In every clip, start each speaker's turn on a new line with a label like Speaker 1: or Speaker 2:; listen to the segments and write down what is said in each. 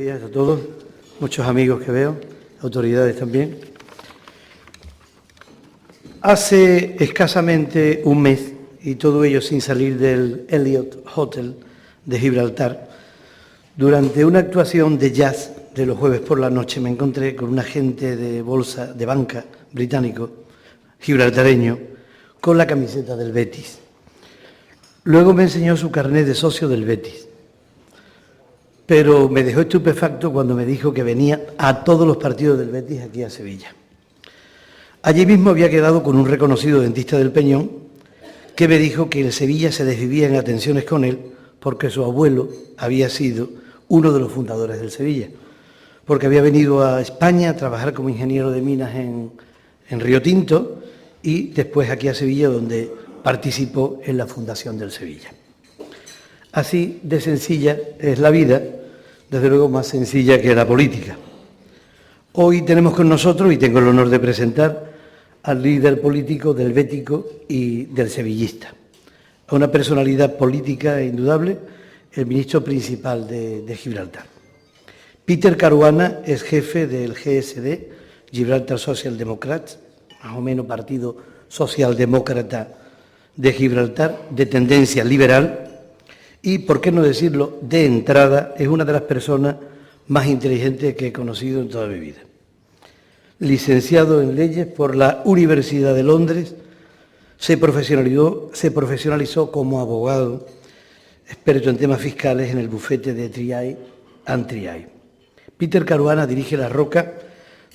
Speaker 1: días a todos, muchos amigos que veo, autoridades también. Hace escasamente un mes, y todo ello sin salir del Elliott Hotel de Gibraltar, durante una actuación de jazz de los jueves por la noche me encontré con un agente de bolsa, de banca británico, gibraltareño, con la camiseta del Betis. Luego me enseñó su carnet de socio del Betis, pero me dejó estupefacto cuando me dijo que venía a todos los partidos del Betis aquí a Sevilla. Allí mismo había quedado con un reconocido dentista del Peñón que me dijo que el Sevilla se desvivía en atenciones con él porque su abuelo había sido uno de los fundadores del Sevilla, porque había venido a España a trabajar como ingeniero de minas en Río Tinto y después aquí a Sevilla, donde participó en la fundación del Sevilla. Así de sencilla es la vida, desde luego más sencilla que la política. Hoy tenemos con nosotros, y tengo el honor de presentar, al líder político del Bético y del sevillista, a una personalidad política indudable, el ministro principal de Gibraltar. Peter Caruana es jefe del GSD, Gibraltar Social Democrats, más o menos partido socialdemócrata de Gibraltar, de tendencia liberal, y, por qué no decirlo, de entrada, es una de las personas más inteligentes que he conocido en toda mi vida. Licenciado en Leyes por la Universidad de Londres, se profesionalizó como abogado, experto en temas fiscales en el bufete de Triay and Triay. Peter Caruana dirige La Roca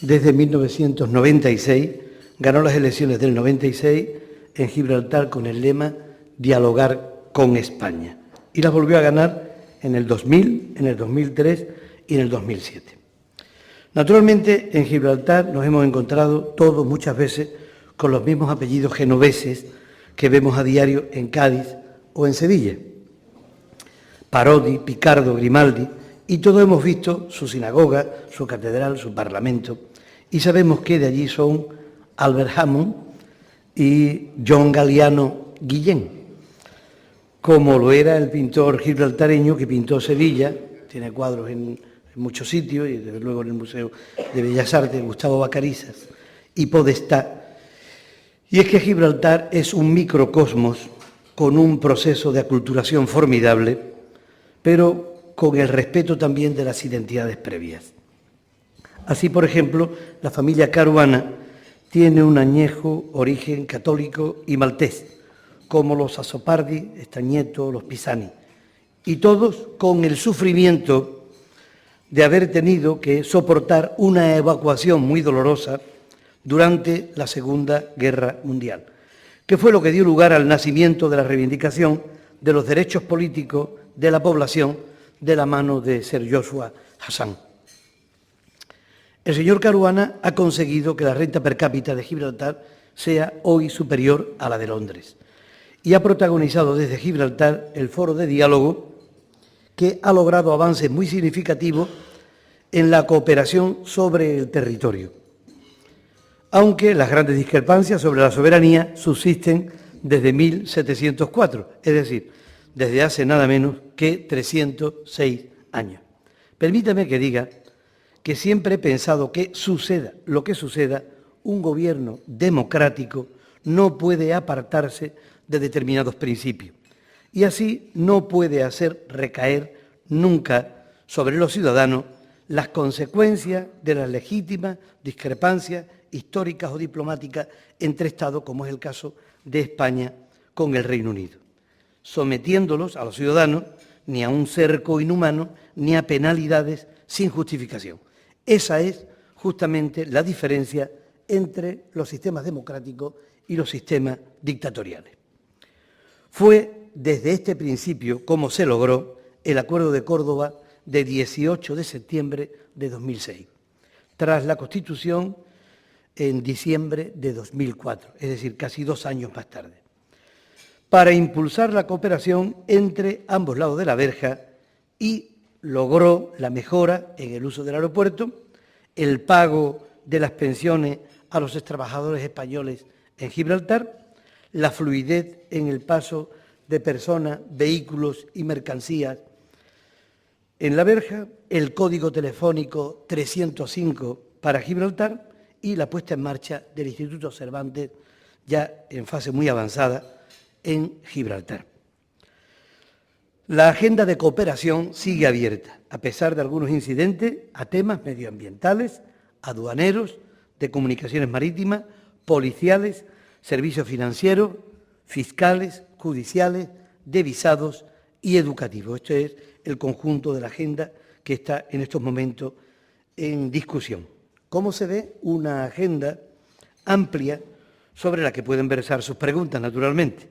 Speaker 1: desde 1996, ganó las elecciones del 96 en Gibraltar con el lema «Dialogar con España», y las volvió a ganar en el 2000, en el 2003 y en el 2007. Naturalmente, en Gibraltar nos hemos encontrado todos muchas veces con los mismos apellidos genoveses que vemos a diario en Cádiz o en Sevilla. Parodi, Picardo, Grimaldi, y todos hemos visto su sinagoga, su catedral, su parlamento, y sabemos que de allí son Albert Hammond y John Galliano Guillén, como lo era el pintor gibraltareño que pintó Sevilla, tiene cuadros en muchos sitios, y desde luego en el Museo de Bellas Artes, Gustavo Vacarisas y Podestá. Y es que Gibraltar es un microcosmos con un proceso de aculturación formidable, pero con el respeto también de las identidades previas. Así, por ejemplo, la familia Caruana tiene un añejo origen católico y maltés, como los Azopardi, Estañeto, los Pisani, y todos con el sufrimiento de haber tenido que soportar una evacuación muy dolorosa durante la Segunda Guerra Mundial, que fue lo que dio lugar al nacimiento de la reivindicación de los derechos políticos de la población de la mano de Sir Joshua Hassan. El señor Caruana ha conseguido que la renta per cápita de Gibraltar sea hoy superior a la de Londres y ha protagonizado desde Gibraltar el foro de diálogo que ha logrado avances muy significativos en la cooperación sobre el territorio, aunque las grandes discrepancias sobre la soberanía subsisten desde 1704, es decir, desde hace nada menos que 306 años. Permítame que diga que siempre he pensado que suceda lo que suceda, un gobierno democrático no puede apartarse de determinados principios y así no puede hacer recaer nunca sobre los ciudadanos las consecuencias de las legítimas discrepancias históricas o diplomáticas entre Estados, como es el caso de España con el Reino Unido, sometiéndolos a los ciudadanos ni a un cerco inhumano ni a penalidades sin justificación. Esa es justamente la diferencia entre los sistemas democráticos y los sistemas dictatoriales. Fue desde este principio como se logró el Acuerdo de Córdoba de 18 de septiembre de 2006, tras la Constitución en diciembre de 2004, es decir, casi 2 años más tarde, para impulsar la cooperación entre ambos lados de la verja y logró la mejora en el uso del aeropuerto, el pago de las pensiones a los trabajadores españoles en Gibraltar, la fluidez en el paso de personas, vehículos y mercancías en La Verja, el código telefónico 305 para Gibraltar y la puesta en marcha del Instituto Cervantes, ya en fase muy avanzada, en Gibraltar. La agenda de cooperación sigue abierta, a pesar de algunos incidentes, a temas medioambientales, aduaneros, de comunicaciones marítimas, policiales, servicios financieros, fiscales, judiciales, de visados y educativos. Este es el conjunto de la agenda que está en estos momentos en discusión. ¿Cómo se ve? Una agenda amplia sobre la que pueden versar sus preguntas, naturalmente.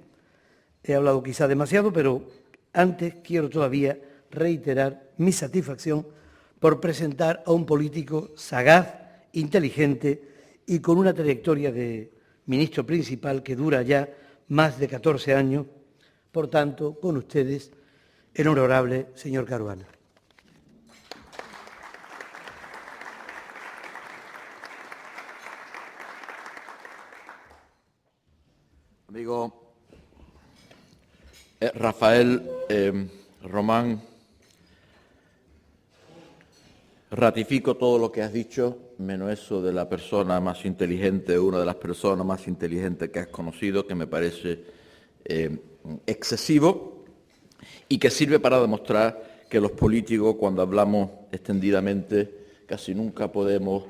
Speaker 1: He hablado quizá demasiado, pero antes quiero todavía reiterar mi satisfacción por presentar a un político sagaz, inteligente y con una trayectoria de ministro principal que dura ya más de 14 años. Por tanto, con ustedes, el honorable señor Caruana.
Speaker 2: Amigo Rafael Román, ratifico todo lo que has dicho, menos eso de la persona más inteligente, una de las personas más inteligentes que has conocido, que me parece excesivo y que sirve para demostrar que los políticos, cuando hablamos extendidamente, casi nunca podemos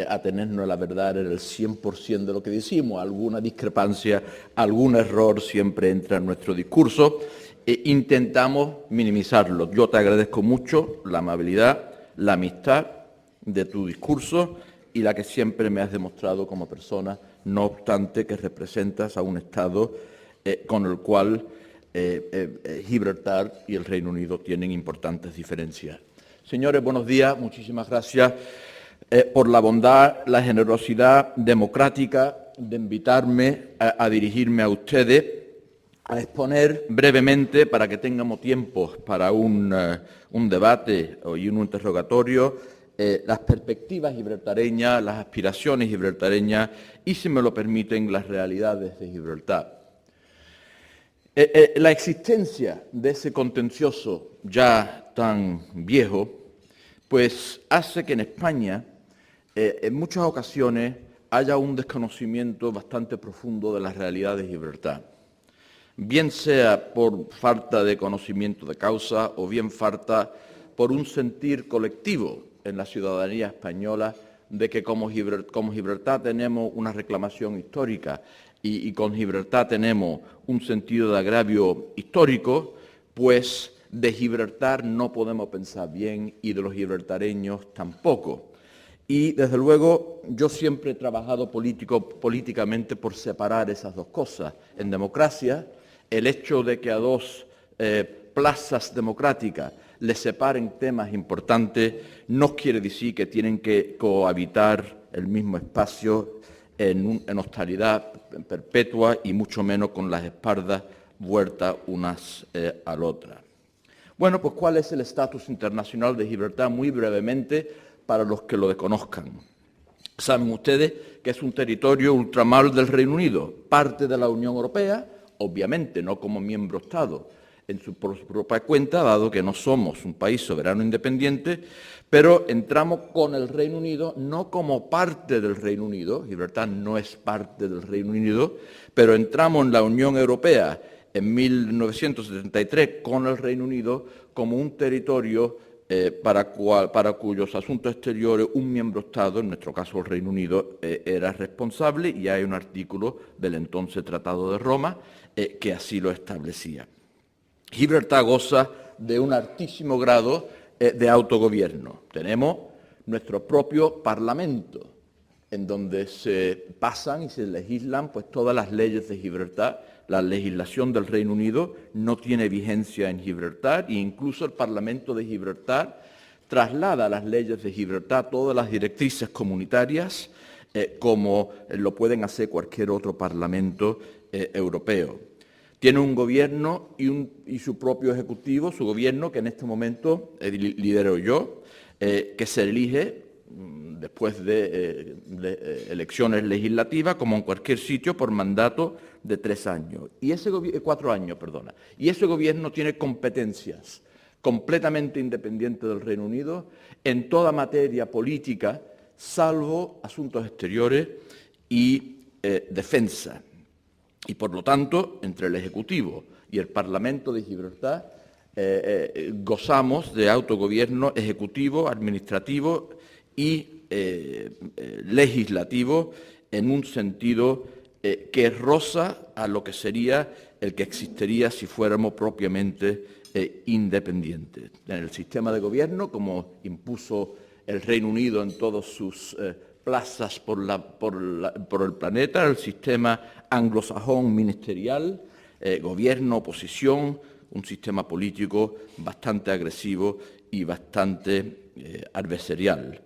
Speaker 2: atenernos a la verdad en el 100% de lo que decimos. Alguna discrepancia, algún error siempre entra en nuestro discurso e intentamos minimizarlo. Yo te agradezco mucho la amabilidad, la amistad de tu discurso y la que siempre me has demostrado como persona, no obstante que representas a un Estado con el cual Gibraltar y el Reino Unido tienen importantes diferencias. Señores, buenos días, muchísimas gracias por la bondad, la generosidad democrática de invitarme a dirigirme a ustedes, a exponer brevemente, para que tengamos tiempo para un debate y un interrogatorio, las perspectivas gibraltareñas, las aspiraciones gibraltareñas y, si me lo permiten, las realidades de Gibraltar. La existencia de ese contencioso ya tan viejo, pues hace que en España, en muchas ocasiones, haya un desconocimiento bastante profundo de las realidades de Gibraltar. Bien sea por falta de conocimiento de causa o bien falta por un sentir colectivo en la ciudadanía española de que como Gibraltar tenemos una reclamación histórica y con Gibraltar tenemos un sentido de agravio histórico, pues de Gibraltar no podemos pensar bien y de los gibraltareños tampoco. Y, desde luego, yo siempre he trabajado políticamente por separar esas dos cosas. En democracia, el hecho de que a dos plazas democráticas les separen temas importantes no quiere decir que tienen que cohabitar el mismo espacio en hostilidad perpetua y mucho menos con las espaldas vueltas unas a la otra. Bueno, pues ¿cuál es el estatus internacional de Gibraltar? Muy brevemente, para los que lo desconozcan. Saben ustedes que es un territorio ultramar del Reino Unido, parte de la Unión Europea, obviamente no como miembro Estado, por su propia cuenta, dado que no somos un país soberano independiente, pero entramos con el Reino Unido no como parte del Reino Unido, Gibraltar no es parte del Reino Unido, pero entramos en la Unión Europea en 1973 con el Reino Unido como un territorio para cuyos asuntos exteriores un miembro Estado, en nuestro caso el Reino Unido, era responsable, y hay un artículo del entonces Tratado de Roma que así lo establecía. Gibraltar goza de un altísimo grado de autogobierno. Tenemos nuestro propio Parlamento, en donde se pasan y se legislan pues todas las leyes de Gibraltar. La legislación del Reino Unido no tiene vigencia en Gibraltar e incluso el Parlamento de Gibraltar traslada a las leyes de Gibraltar todas las directrices comunitarias como lo pueden hacer cualquier otro Parlamento europeo. Tiene un gobierno y su propio ejecutivo, su gobierno que en este momento lidero yo, que se elige después de elecciones legislativas, como en cualquier sitio, por mandato de 3 años. Y ese 4 años, perdona. Y ese gobierno tiene competencias completamente independiente del Reino Unido en toda materia política, salvo asuntos exteriores y defensa. Y por lo tanto, entre el Ejecutivo y el Parlamento de Gibraltar gozamos de autogobierno ejecutivo, administrativo y legislativo en un sentido que roza a lo que sería el que existiría si fuéramos propiamente independientes. En el sistema de gobierno, como impuso el Reino Unido en todas sus plazas por el planeta, el sistema anglosajón ministerial, gobierno, oposición, un sistema político bastante agresivo y bastante adversarial.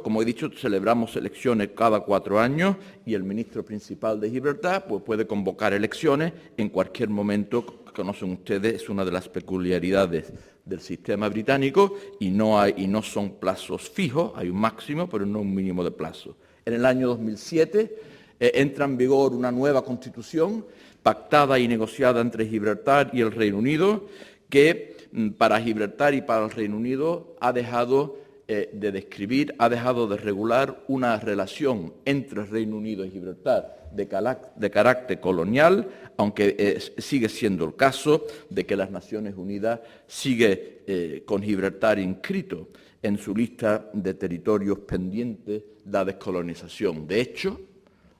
Speaker 2: Como he dicho, celebramos elecciones cada 4 años y el ministro principal de Gibraltar pues, puede convocar elecciones en cualquier momento. Conocen ustedes, es una de las peculiaridades del sistema británico y no son plazos fijos, hay un máximo, pero no un mínimo de plazo. En el año 2007 entra en vigor una nueva constitución pactada y negociada entre Gibraltar y el Reino Unido, que para Gibraltar y para el Reino Unido ha dejado de regular una relación entre el Reino Unido y Gibraltar de carácter colonial, aunque sigue siendo el caso de que las Naciones Unidas sigue con Gibraltar inscrito en su lista de territorios pendientes la descolonización. De hecho,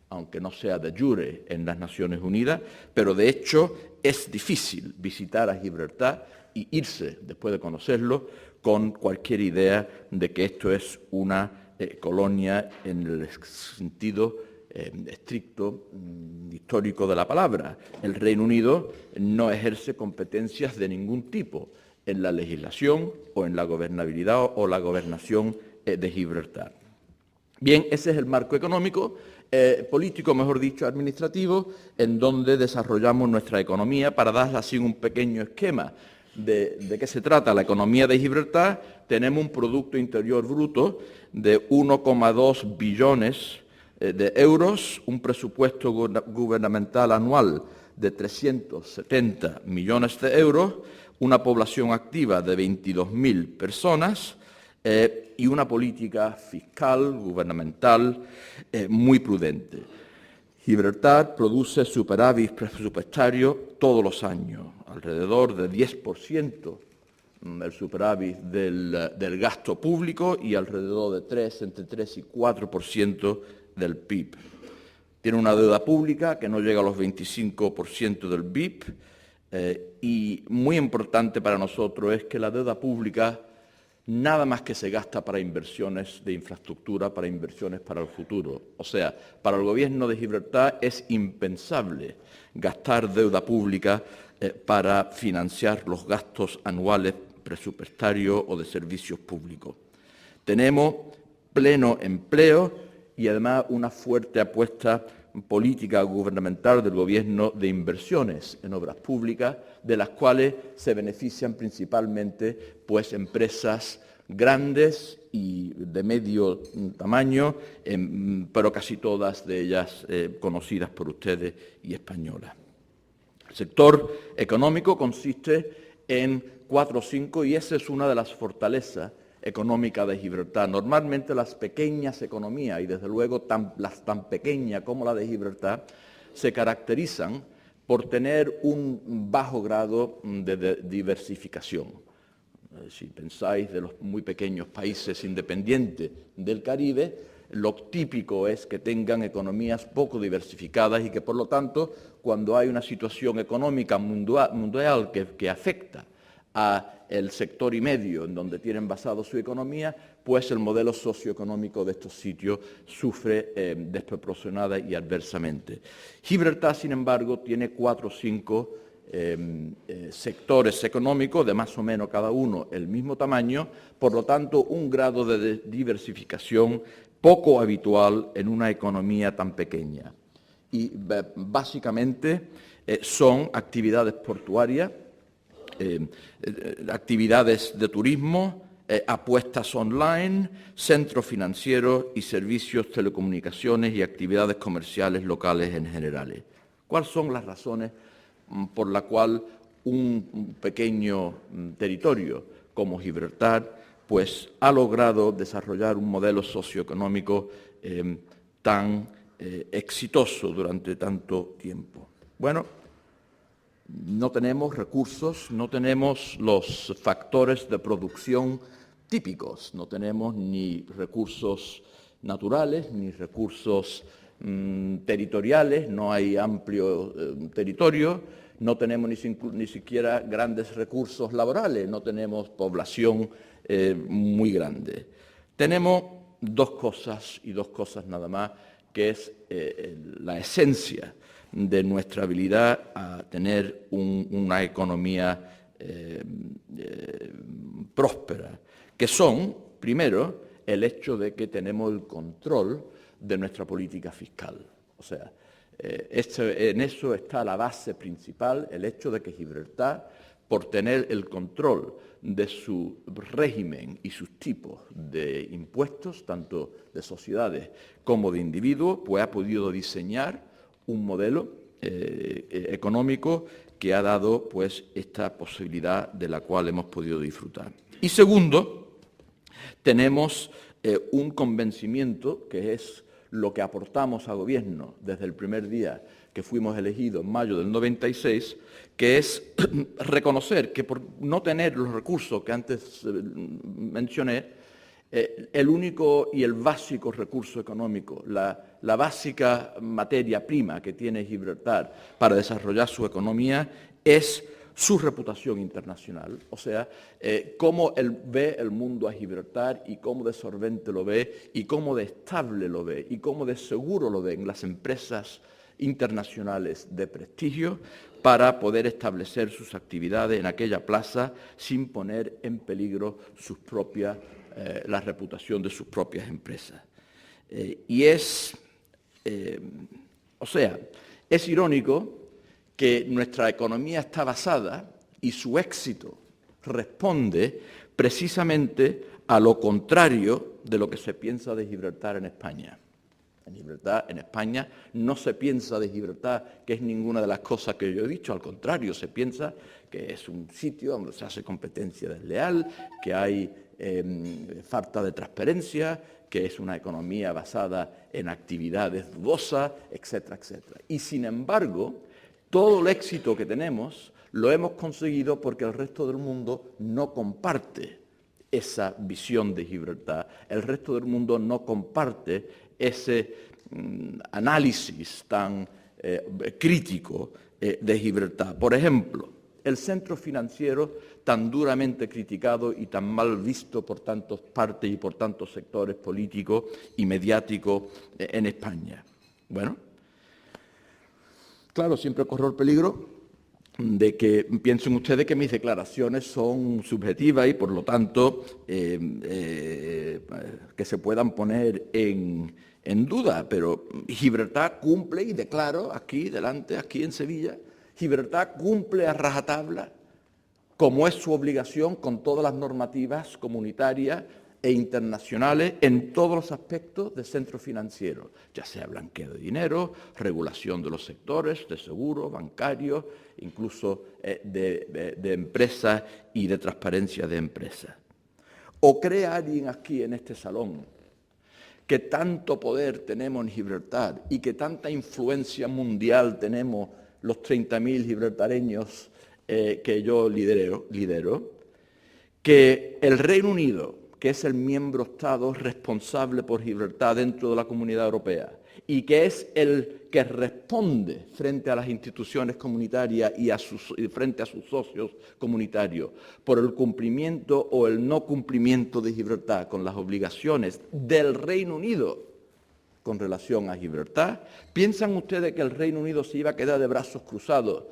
Speaker 2: aunque no sea de jure en las Naciones Unidas, pero de hecho es difícil visitar a Gibraltar y irse, después de conocerlo, con cualquier idea de que esto es una colonia en el sentido estricto histórico de la palabra. El Reino Unido no ejerce competencias de ningún tipo en la legislación o en la gobernabilidad o la gobernación de Gibraltar. Bien, ese es el marco económico, político, mejor dicho, administrativo, en donde desarrollamos nuestra economía. Para darle así un pequeño esquema de qué se trata la economía de Gibraltar, tenemos un Producto Interior Bruto de 1,2 billones de euros, un presupuesto gubernamental anual de 370 millones de euros, una población activa de 22.000 personas y una política fiscal, gubernamental, muy prudente. Gibraltar produce superávit presupuestario todos los años, alrededor de 10% el superávit del gasto público y alrededor de entre 3 y 4% del PIB. Tiene una deuda pública que no llega a los 25% del PIB y muy importante para nosotros es que la deuda pública nada más que se gasta para inversiones de infraestructura, para inversiones para el futuro. O sea, para el gobierno de Gibraltar es impensable gastar deuda pública para financiar los gastos anuales presupuestarios o de servicios públicos. Tenemos pleno empleo y además una fuerte apuesta política gubernamental del gobierno de inversiones en obras públicas, de las cuales se benefician principalmente pues, empresas grandes y de medio tamaño, pero casi todas de ellas conocidas por ustedes y españolas. El sector económico consiste en 4 o 5 y esa es una de las fortalezas económicas de Gibraltar. Normalmente las pequeñas economías, y desde luego las tan pequeñas como la de Gibraltar, se caracterizan por tener un bajo grado de diversificación. Si pensáis de los muy pequeños países independientes del Caribe, lo típico es que tengan economías poco diversificadas y que, por lo tanto, cuando hay una situación económica mundial que afecta al sector y medio en donde tienen basado su economía, pues el modelo socioeconómico de estos sitios sufre desproporcionada y adversamente. Gibraltar, sin embargo, tiene 4 o 5 sectores económicos de más o menos cada uno el mismo tamaño, por lo tanto, un grado de diversificación poco habitual en una economía tan pequeña. Y básicamente son actividades portuarias, actividades de turismo, apuestas online, centros financieros y servicios, telecomunicaciones y actividades comerciales locales en general. ¿Cuáles son las razones por la cual un pequeño territorio como Gibraltar, pues ha logrado desarrollar un modelo socioeconómico tan exitoso durante tanto tiempo. Bueno, no tenemos recursos, no tenemos los factores de producción típicos, no tenemos ni recursos naturales, ni recursos territoriales, no hay amplio territorio, no tenemos ni siquiera grandes recursos laborales, no tenemos población muy grande. Tenemos dos cosas, y dos cosas nada más, que es la esencia de nuestra habilidad a tener una economía próspera, que son, primero, el hecho de que tenemos el control de nuestra política fiscal. O sea, en eso está la base principal, el hecho de que Gibraltar, por tener el control de su régimen y sus tipos de impuestos, tanto de sociedades como de individuos, pues ha podido diseñar un modelo económico que ha dado pues esta posibilidad de la cual hemos podido disfrutar. Y segundo, tenemos un convencimiento, que es lo que aportamos al gobierno desde el primer día que fuimos elegidos en mayo del 96, que es reconocer que por no tener los recursos que antes mencioné, el único y el básico recurso económico, la básica materia prima que tiene Gibraltar para desarrollar su economía es su reputación internacional, o sea, cómo ve el mundo a Gibraltar y cómo de solvente lo ve y cómo de estable lo ve y cómo de seguro lo ven las empresas internacionales de prestigio para poder establecer sus actividades en aquella plaza sin poner en peligro la reputación de sus propias empresas. Es irónico que nuestra economía está basada y su éxito responde precisamente a lo contrario de lo que se piensa de Gibraltar en España. En España no se piensa de Gibraltar que es ninguna de las cosas que yo he dicho, al contrario, se piensa que es un sitio donde se hace competencia desleal, que hay falta de transparencia, que es una economía basada en actividades dudosas, etcétera, etcétera. Y sin embargo, todo el éxito que tenemos lo hemos conseguido porque el resto del mundo no comparte esa visión de Gibraltar. El resto del mundo no comparte ese análisis tan crítico de Gibraltar. Por ejemplo, el centro financiero tan duramente criticado y tan mal visto por tantas partes y por tantos sectores políticos y mediáticos en España. Bueno, claro, siempre corro el peligro de que piensen ustedes que mis declaraciones son subjetivas y, por lo tanto, que se puedan poner en duda. Pero Gibraltar cumple, y declaro aquí delante, aquí en Sevilla, Gibraltar cumple a rajatabla, como es su obligación, con todas las normativas comunitarias e internacionales en todos los aspectos del centro financiero, ya sea blanqueo de dinero, regulación de los sectores, de seguros, bancarios, incluso de empresas y de transparencia de empresas. ¿O cree alguien aquí en este salón que tanto poder tenemos en Gibraltar y que tanta influencia mundial tenemos los 30.000 gibraltareños que yo lidero, que el Reino Unido, que es el miembro Estado responsable por Gibraltar dentro de la Comunidad Europea y que es el que responde frente a las instituciones comunitarias y frente a sus socios comunitarios por el cumplimiento o el no cumplimiento de Gibraltar con las obligaciones del Reino Unido con relación a Gibraltar? ¿Piensan ustedes que el Reino Unido se iba a quedar de brazos cruzados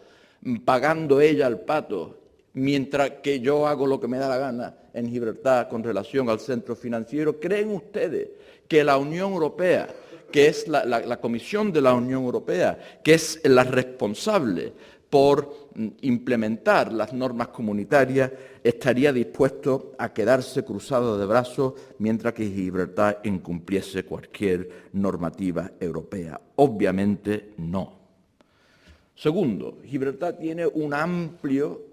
Speaker 2: pagando ella el pato mientras que yo hago lo que me da la gana en Gibraltar con relación al centro financiero? ¿Creen ustedes que la Unión Europea, que es la Comisión de la Unión Europea, que es la responsable por implementar las normas comunitarias, estaría dispuesto a quedarse cruzado de brazos mientras que Gibraltar incumpliese cualquier normativa europea? Obviamente no. Segundo, Gibraltar tiene un amplio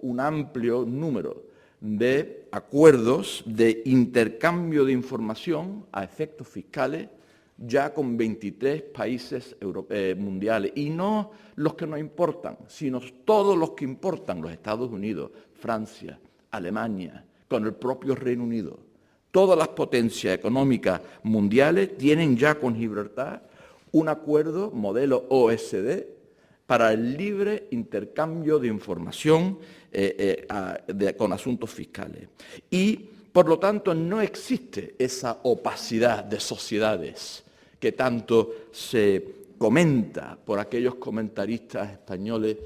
Speaker 2: número de acuerdos de intercambio de información a efectos fiscales ya con 23 países mundiales, y no los que nos importan, sino todos los que importan, los Estados Unidos, Francia, Alemania, con el propio Reino Unido. Todas las potencias económicas mundiales tienen ya con Gibraltar un acuerdo modelo OSD para el libre intercambio de información con asuntos fiscales. Y, por lo tanto, no existe esa opacidad de sociedades que tanto se comenta por aquellos comentaristas españoles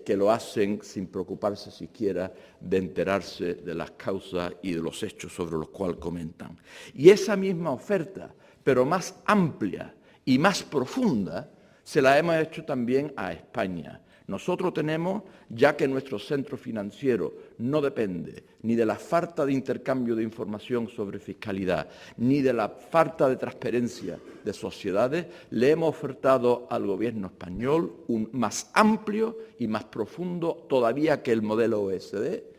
Speaker 2: que lo hacen sin preocuparse siquiera de enterarse de las causas y de los hechos sobre los cuales comentan. Y esa misma oferta, pero más amplia y más profunda, se la hemos hecho también a España. Nosotros tenemos, ya que nuestro centro financiero no depende ni de la falta de intercambio de información sobre fiscalidad, ni de la falta de transparencia de sociedades, le hemos ofertado al gobierno español un más amplio y más profundo todavía que el modelo OSD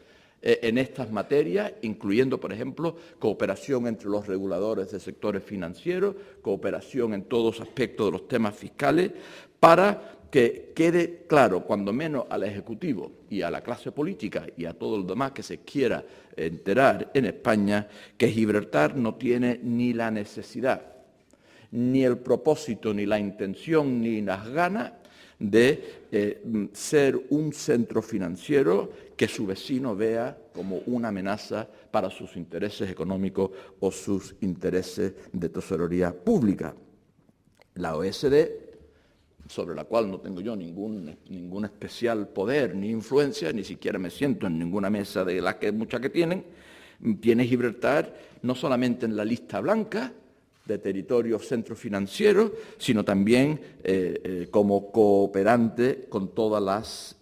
Speaker 2: en estas materias, incluyendo, por ejemplo, cooperación entre los reguladores de sectores financieros, cooperación en todos aspectos de los temas fiscales, para que quede claro, cuando menos al Ejecutivo y a la clase política y a todo el demás que se quiera enterar en España, que Gibraltar no tiene ni la necesidad, ni el propósito, ni la intención, ni las ganas de ser un centro financiero que su vecino vea como una amenaza para sus intereses económicos o sus intereses de tesorería pública. La OSD, sobre la cual no tengo yo ningún especial poder ni influencia, ni siquiera me siento en ninguna mesa de las que muchas que tiene Gibraltar no solamente en la lista blanca de territorios centro financieros, sino también como cooperante con todas las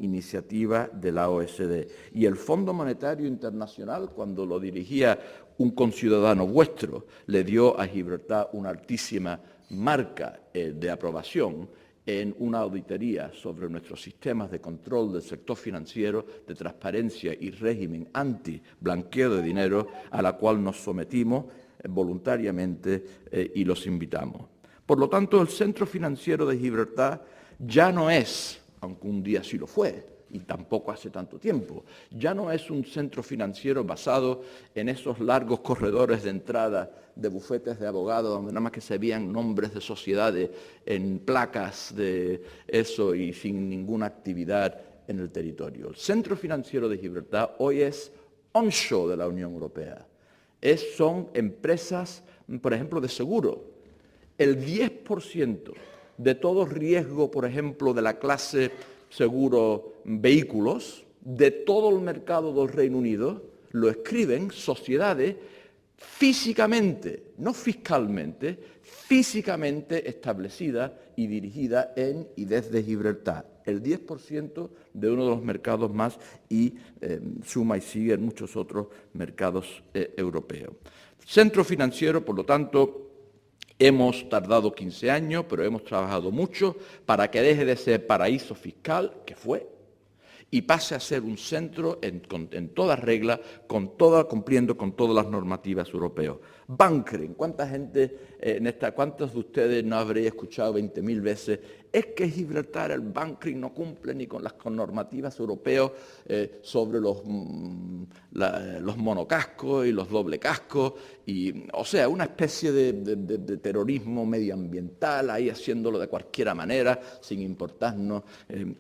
Speaker 2: iniciativas de la OSD. Y el Fondo Monetario Internacional, cuando lo dirigía un conciudadano vuestro, le dio a Gibraltar una altísima marca de aprobación en una auditoría sobre nuestros sistemas de control del sector financiero, de transparencia y régimen anti-blanqueo de dinero, a la cual nos sometimos voluntariamente y los invitamos. Por lo tanto, el Centro Financiero de Gibraltar ya no es, aunque un día sí lo fue, y tampoco hace tanto tiempo, ya no es un centro financiero basado en esos largos corredores de entrada de bufetes de abogados donde nada más que se veían nombres de sociedades en placas de eso y sin ninguna actividad en el territorio. El Centro Financiero de Gibraltar hoy es onshore de la Unión Europea. Son empresas, por ejemplo, de seguro. El 10% de todo riesgo, por ejemplo, de la clase seguro vehículos, de todo el mercado del Reino Unido, lo escriben sociedades físicamente, no fiscalmente, físicamente establecidas y dirigidas en y desde Gibraltar. El 10% de uno de los mercados más y suma y sigue en muchos otros mercados europeos. Centro financiero, por lo tanto, hemos tardado 15 años, pero hemos trabajado mucho para que deje de ser paraíso fiscal, que fue, y pase a ser un centro en toda regla, cumpliendo con todas las normativas europeas. Bunkering, ¿cuánta gente cuántos de ustedes no habréis escuchado 20.000 veces? Es que Gibraltar, el bunkering no cumple ni con las normativas europeas sobre los monocascos y los doble cascos, o sea, una especie de terrorismo medioambiental, ahí haciéndolo de cualquier manera, sin importarnos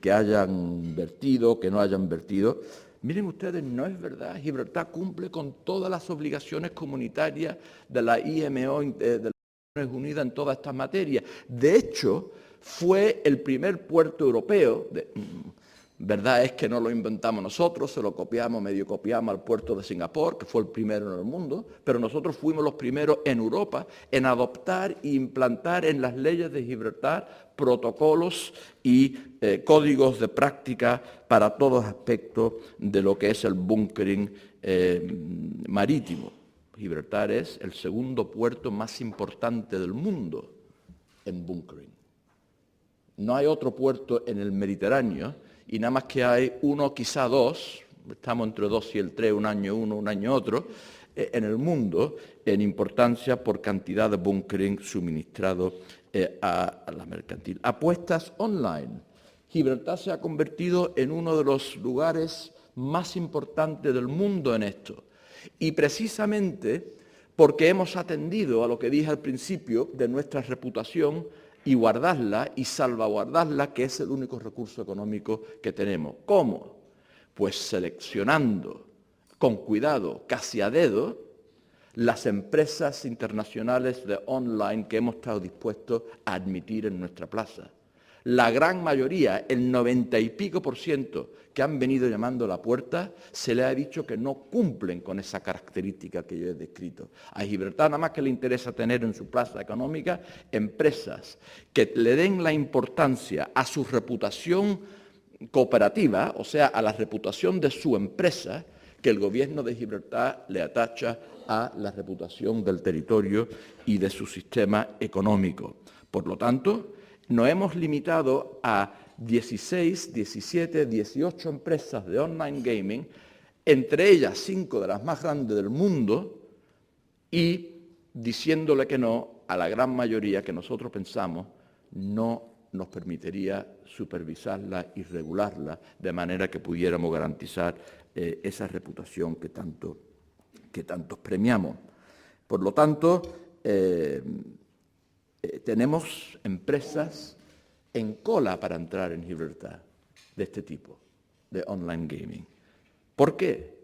Speaker 2: que hayan vertido, que no hayan vertido. Miren ustedes, no es verdad, Gibraltar cumple con todas las obligaciones comunitarias de la IMO, de las Naciones Unidas en todas estas materias. De hecho, fue el primer puerto europeo, verdad es que no lo inventamos nosotros, se lo medio copiamos al puerto de Singapur, que fue el primero en el mundo, pero nosotros fuimos los primeros en Europa en adoptar e implantar en las leyes de Gibraltar protocolos y códigos de práctica para todos aspectos de lo que es el bunkering marítimo. Gibraltar es el segundo puerto más importante del mundo en bunkering. No hay otro puerto en el Mediterráneo y nada más que hay uno, quizá dos, estamos entre 2 y el 3, un año uno, un año otro, en el mundo en importancia por cantidad de bunkering suministrado a la mercantil. Apuestas online. Gibraltar se ha convertido en uno de los lugares más importantes del mundo en esto. Y precisamente porque hemos atendido a lo que dije al principio de nuestra reputación y guardarla y salvaguardarla, que es el único recurso económico que tenemos. ¿Cómo? Pues seleccionando con cuidado, casi a dedo, las empresas internacionales de online que hemos estado dispuestos a admitir en nuestra plaza. La gran mayoría, el 90 y pico % que han venido llamando a la puerta, se le ha dicho que no cumplen con esa característica que yo he descrito. A Gibraltar nada más que le interesa tener en su plaza económica empresas que le den la importancia a su reputación cooperativa, o sea, a la reputación de su empresa, que el gobierno de Gibraltar le atacha a la reputación del territorio y de su sistema económico. Por lo tanto, nos hemos limitado a 16, 17, 18 empresas de online gaming, entre ellas 5 de las más grandes del mundo, y diciéndole que no a la gran mayoría que nosotros pensamos no nos permitiría supervisarla y regularla de manera que pudiéramos garantizar esa reputación que tantos premiamos. Por lo tanto, tenemos empresas en cola para entrar en Gibraltar de este tipo, de online gaming. ¿Por qué?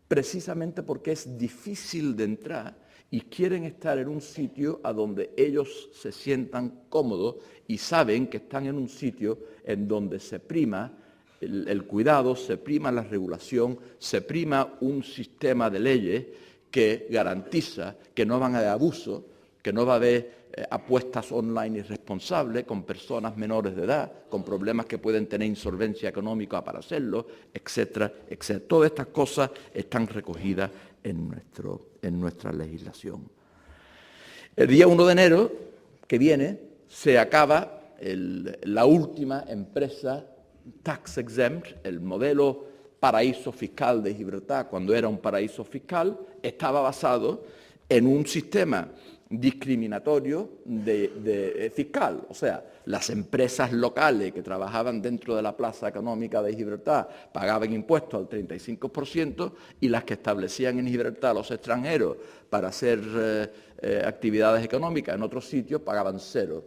Speaker 2: Precisamente porque es difícil de entrar y quieren estar en un sitio a donde ellos se sientan cómodos y saben que están en un sitio en donde se prima el cuidado, se prima la regulación, se prima un sistema de leyes que garantiza que no van a haber abuso, que no va a haber apuestas online irresponsables con personas menores de edad, con problemas que pueden tener insolvencia económica para hacerlo, etcétera, etcétera. Todas estas cosas están recogidas en nuestra legislación. El día 1 de enero que viene se acaba la última empresa tax exempt, el modelo paraíso fiscal de Gibraltar, cuando era un paraíso fiscal, estaba basado en un sistema discriminatorio fiscal, o sea, las empresas locales que trabajaban dentro de la plaza económica de Gibraltar pagaban impuestos al 35% y las que establecían en Gibraltar los extranjeros para hacer actividades económicas en otros sitios pagaban 0.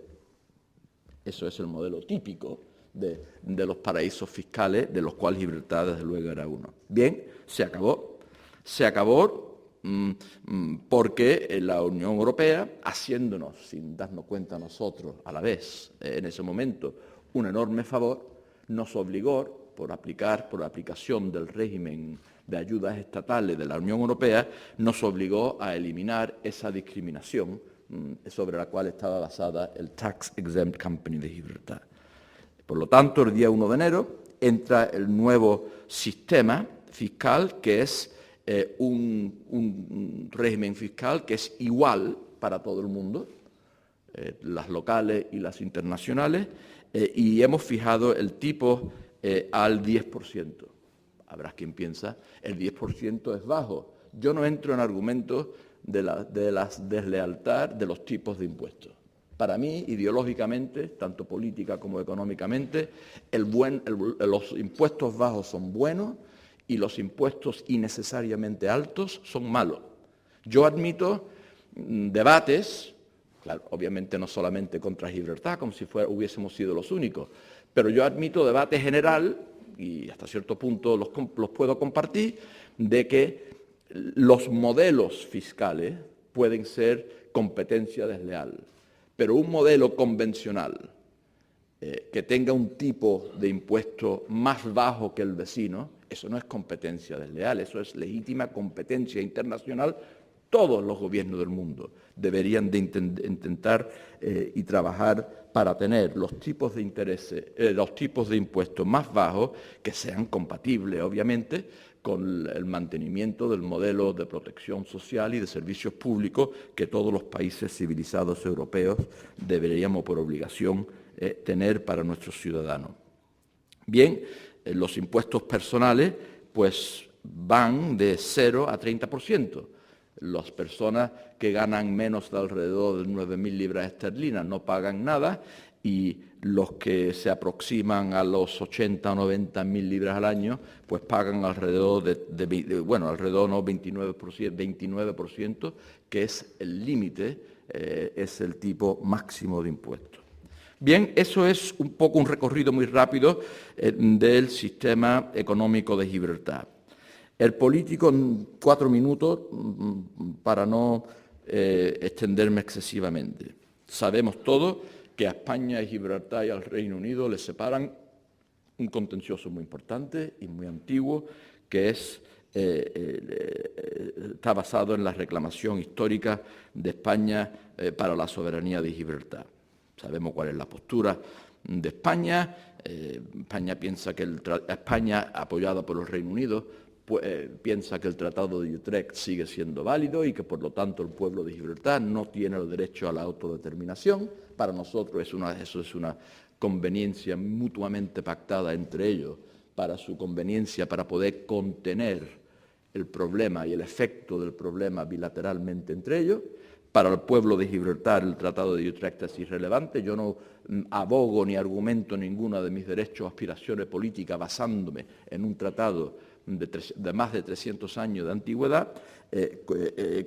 Speaker 2: Eso es el modelo típico de los paraísos fiscales, de los cuales Gibraltar desde luego era uno. Bien, se acabó. Se acabó porque la Unión Europea, haciéndonos, sin darnos cuenta nosotros a la vez, en ese momento, un enorme favor, nos obligó, por aplicación del régimen de ayudas estatales de la Unión Europea, nos obligó a eliminar esa discriminación sobre la cual estaba basada el Tax Exempt Company de Gibraltar. Por lo tanto, el día 1 de enero entra el nuevo sistema fiscal, que es un régimen fiscal que es igual para todo el mundo, las locales y las internacionales, y hemos fijado el tipo al 10%. Habrá quien piensa, el 10% es bajo. Yo no entro en argumentos de la deslealtad de los tipos de impuestos. Para mí, ideológicamente, tanto política como económicamente, los impuestos bajos son buenos y los impuestos innecesariamente altos son malos. Yo admito debates, claro, obviamente no solamente contra Gibraltar, como si hubiésemos sido los únicos, pero yo admito debate general, y hasta cierto punto los puedo compartir, de que los modelos fiscales pueden ser competencia desleal, pero un modelo convencional que tenga un tipo de impuesto más bajo que el vecino, eso no es competencia desleal, eso es legítima competencia internacional todos los gobiernos del mundo deberían de intentar y trabajar para tener los tipos de intereses, los tipos de impuestos más bajos que sean compatibles, obviamente, con el mantenimiento del modelo de protección social y de servicios públicos que todos los países civilizados europeos deberíamos por obligación tener para nuestros ciudadanos. Bien, los impuestos personales pues van de 0 a 30%. Las personas que ganan menos de alrededor de 9.000 libras esterlinas no pagan nada y los que se aproximan a los 80 o 90.000 libras al año pues pagan alrededor alrededor no 29%, que es el límite, es el tipo máximo de impuestos. Bien, eso es un poco un recorrido muy rápido del sistema económico de Gibraltar. El político, en 4 minutos, para no extenderme excesivamente. Sabemos todos que a España y Gibraltar y al Reino Unido les separan un contencioso muy importante y muy antiguo, que está basado en la reclamación histórica de España para la soberanía de Gibraltar. Sabemos cuál es la postura de España. España piensa que España, apoyada por el Reino Unido, piensa que el Tratado de Utrecht sigue siendo válido y que, por lo tanto, el pueblo de Gibraltar no tiene el derecho a la autodeterminación. Para nosotros eso es una conveniencia mutuamente pactada entre ellos, para su conveniencia, para poder contener el problema y el efecto del problema bilateralmente entre ellos. Para el pueblo de Gibraltar el Tratado de Utrecht es irrelevante. Yo no abogo ni argumento ninguna de mis derechos o aspiraciones políticas basándome en un tratado de más de 300 años de antigüedad,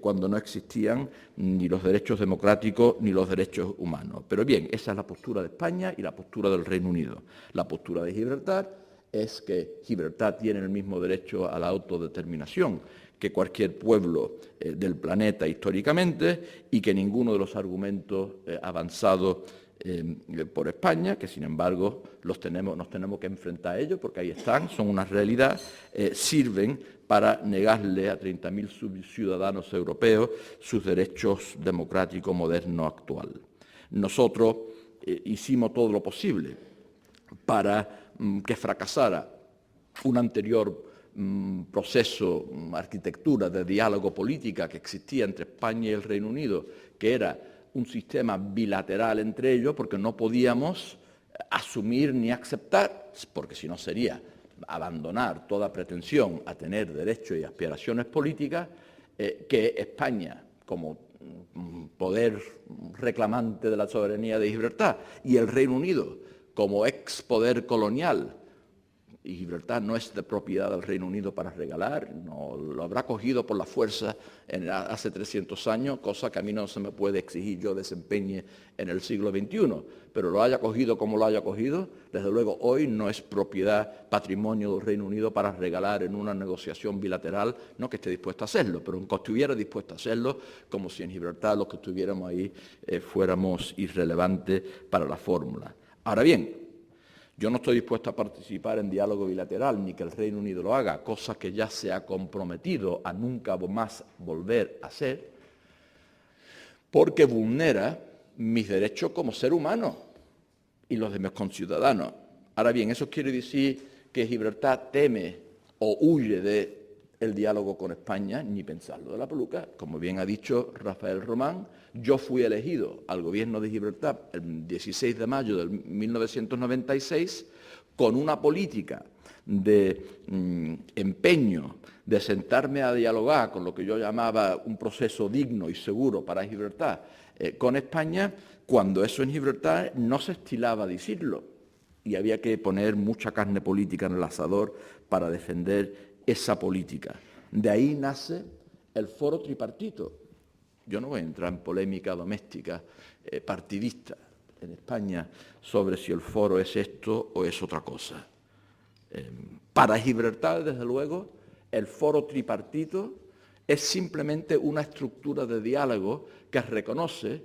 Speaker 2: cuando no existían ni los derechos democráticos ni los derechos humanos. Pero bien, esa es la postura de España y la postura del Reino Unido. La postura de Gibraltar es que Gibraltar tiene el mismo derecho a la autodeterminación que cualquier pueblo del planeta históricamente, y que ninguno de los argumentos avanzados por España, que sin embargo nos tenemos que enfrentar a ellos porque ahí están, son una realidad, sirven para negarle a 30.000 ciudadanos europeos sus derechos democráticos modernos actual. Nosotros hicimos todo lo posible para que fracasara un anterior proceso, arquitectura de diálogo política que existía entre España y el Reino Unido, que era un sistema bilateral entre ellos, porque no podíamos asumir ni aceptar, porque si no sería abandonar toda pretensión a tener derechos y aspiraciones políticas, que España, como poder reclamante de la soberanía de Gibraltar, y el Reino Unido, como ex poder colonial, y Gibraltar no es de propiedad del Reino Unido para regalar, no lo habrá cogido por la fuerza hace 300 años, cosa que a mí no se me puede exigir yo desempeñe en el siglo XXI, pero lo haya cogido como lo haya cogido, desde luego hoy no es propiedad, patrimonio del Reino Unido para regalar en una negociación bilateral, no que esté dispuesto a hacerlo, pero que estuviera dispuesto a hacerlo, como si en Gibraltar los que estuviéramos ahí fuéramos irrelevantes para la fórmula. Ahora bien, yo no estoy dispuesto a participar en diálogo bilateral, ni que el Reino Unido lo haga, cosa que ya se ha comprometido a nunca más volver a hacer, porque vulnera mis derechos como ser humano y los de mis conciudadanos. Ahora bien, ¿eso quiere decir que Gibraltar teme o huye del diálogo con España? Ni pensarlo de la peluca. Como bien ha dicho Rafael Román, yo fui elegido al gobierno de Gibraltar el 16 de mayo de 1996 con una política de empeño de sentarme a dialogar con lo que yo llamaba un proceso digno y seguro para Gibraltar con España, cuando eso en Gibraltar no se estilaba decirlo y había que poner mucha carne política en el asador para defender esa política. De ahí nace el foro tripartito. Yo no voy a entrar en polémica doméstica partidista en España sobre si el foro es esto o es otra cosa. Para Gibraltar, desde luego, el foro tripartito es simplemente una estructura de diálogo que reconoce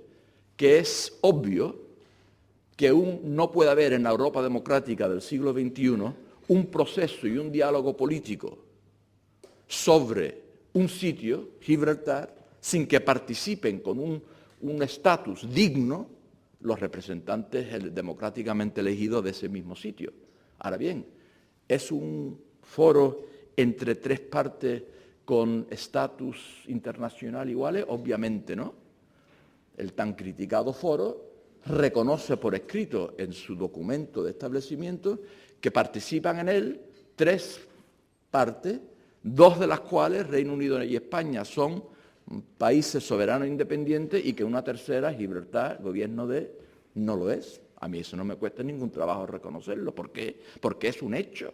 Speaker 2: que es obvio que no puede haber en la Europa democrática del siglo XXI un proceso y un diálogo político sobre un sitio, Gibraltar, sin que participen con un estatus digno los representantes democráticamente elegidos de ese mismo sitio. Ahora bien, ¿es un foro entre tres partes con estatus internacional iguales? Obviamente no. El tan criticado foro reconoce por escrito en su documento de establecimiento que participan en él tres partes, dos de las cuales, Reino Unido y España, son países soberanos e independientes, y que una tercera, Gibraltar, gobierno de, no lo es. A mí eso no me cuesta ningún trabajo reconocerlo. ¿Por qué? Porque es un hecho.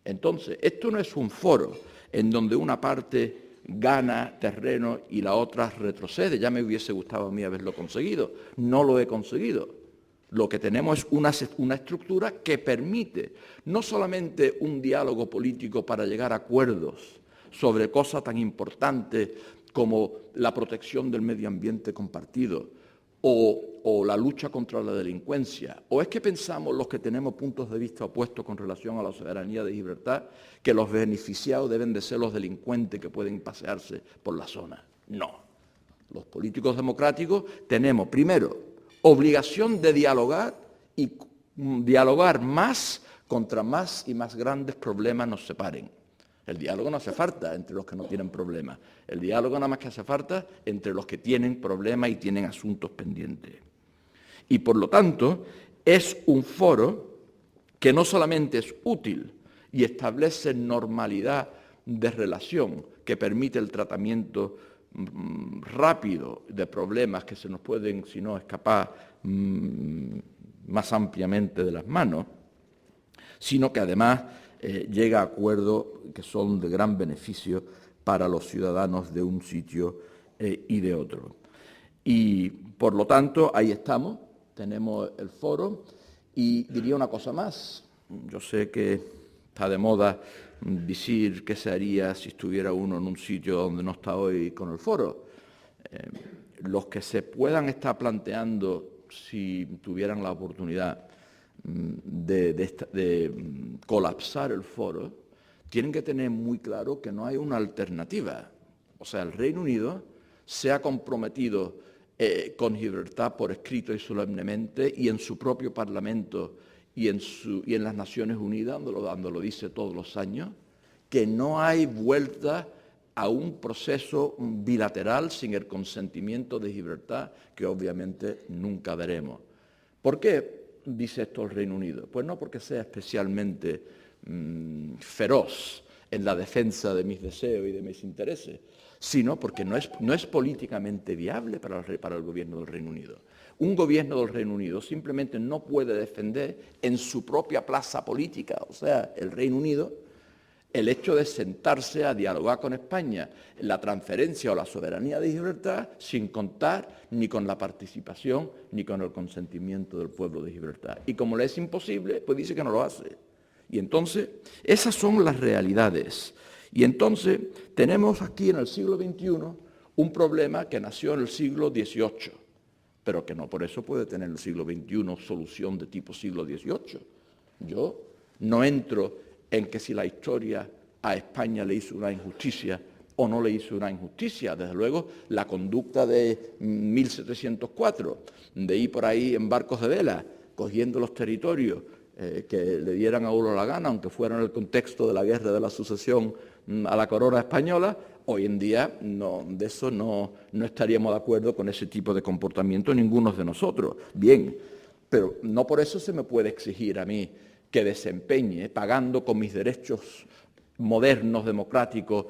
Speaker 2: Entonces, esto no es un foro en donde una parte gana terreno y la otra retrocede. Ya me hubiese gustado a mí haberlo conseguido. No lo he conseguido. Lo que tenemos es una estructura que permite no solamente un diálogo político para llegar a acuerdos sobre cosas tan importantes como la protección del medio ambiente compartido o la lucha contra la delincuencia, o es que pensamos los que tenemos puntos de vista opuestos con relación a la soberanía de Gibraltar que los beneficiados deben de ser los delincuentes que pueden pasearse por la zona. No. Los políticos democráticos tenemos, primero, obligación de dialogar y dialogar más contra más y más grandes problemas nos separen. El diálogo no hace falta entre los que no tienen problemas. El diálogo nada más que hace falta entre los que tienen problemas y tienen asuntos pendientes. Y por lo tanto, es un foro que no solamente es útil y establece normalidad de relación que permite el tratamiento rápido de problemas que se nos pueden, si no, escapar más ampliamente de las manos, sino que además llega a acuerdos que son de gran beneficio para los ciudadanos de un sitio y de otro. Y, por lo tanto, ahí estamos, tenemos el foro, y diría una cosa más. Yo sé que está de moda decir qué se haría si estuviera uno en un sitio donde no está hoy con el foro. Los que se puedan estar planteando, si tuvieran la oportunidad de colapsar el foro, tienen que tener muy claro que no hay una alternativa. O sea, el Reino Unido se ha comprometido con Gibraltar por escrito y solemnemente, y en su propio Parlamento y en las Naciones Unidas, donde lo dice todos los años, que no hay vuelta a un proceso bilateral sin el consentimiento de Gibraltar, que obviamente nunca veremos. ¿Por qué dice esto el Reino Unido? Pues no porque sea especialmente feroz en la defensa de mis deseos y de mis intereses, sino porque no es políticamente viable para el gobierno del Reino Unido. Un gobierno del Reino Unido simplemente no puede defender en su propia plaza política, o sea, el Reino Unido, el hecho de sentarse a dialogar con España en la transferencia o la soberanía de Gibraltar sin contar ni con la participación ni con el consentimiento del pueblo de Gibraltar. Y como le es imposible, pues dice que no lo hace. Y entonces, esas son las realidades. Y entonces, tenemos aquí en el siglo XXI un problema que nació en el siglo XVIII, pero que no por eso puede tener en el siglo XXI solución de tipo siglo XVIII. Yo no entro en que si la historia a España le hizo una injusticia o no le hizo una injusticia. Desde luego, la conducta de 1704, de ir por ahí en barcos de vela, cogiendo los territorios que le dieran a uno la gana, aunque fuera en el contexto de la guerra de la sucesión a la corona española, hoy en día de eso no estaríamos de acuerdo con ese tipo de comportamiento ninguno de nosotros. Bien, pero no por eso se me puede exigir a mí que desempeñe, pagando con mis derechos modernos, democráticos,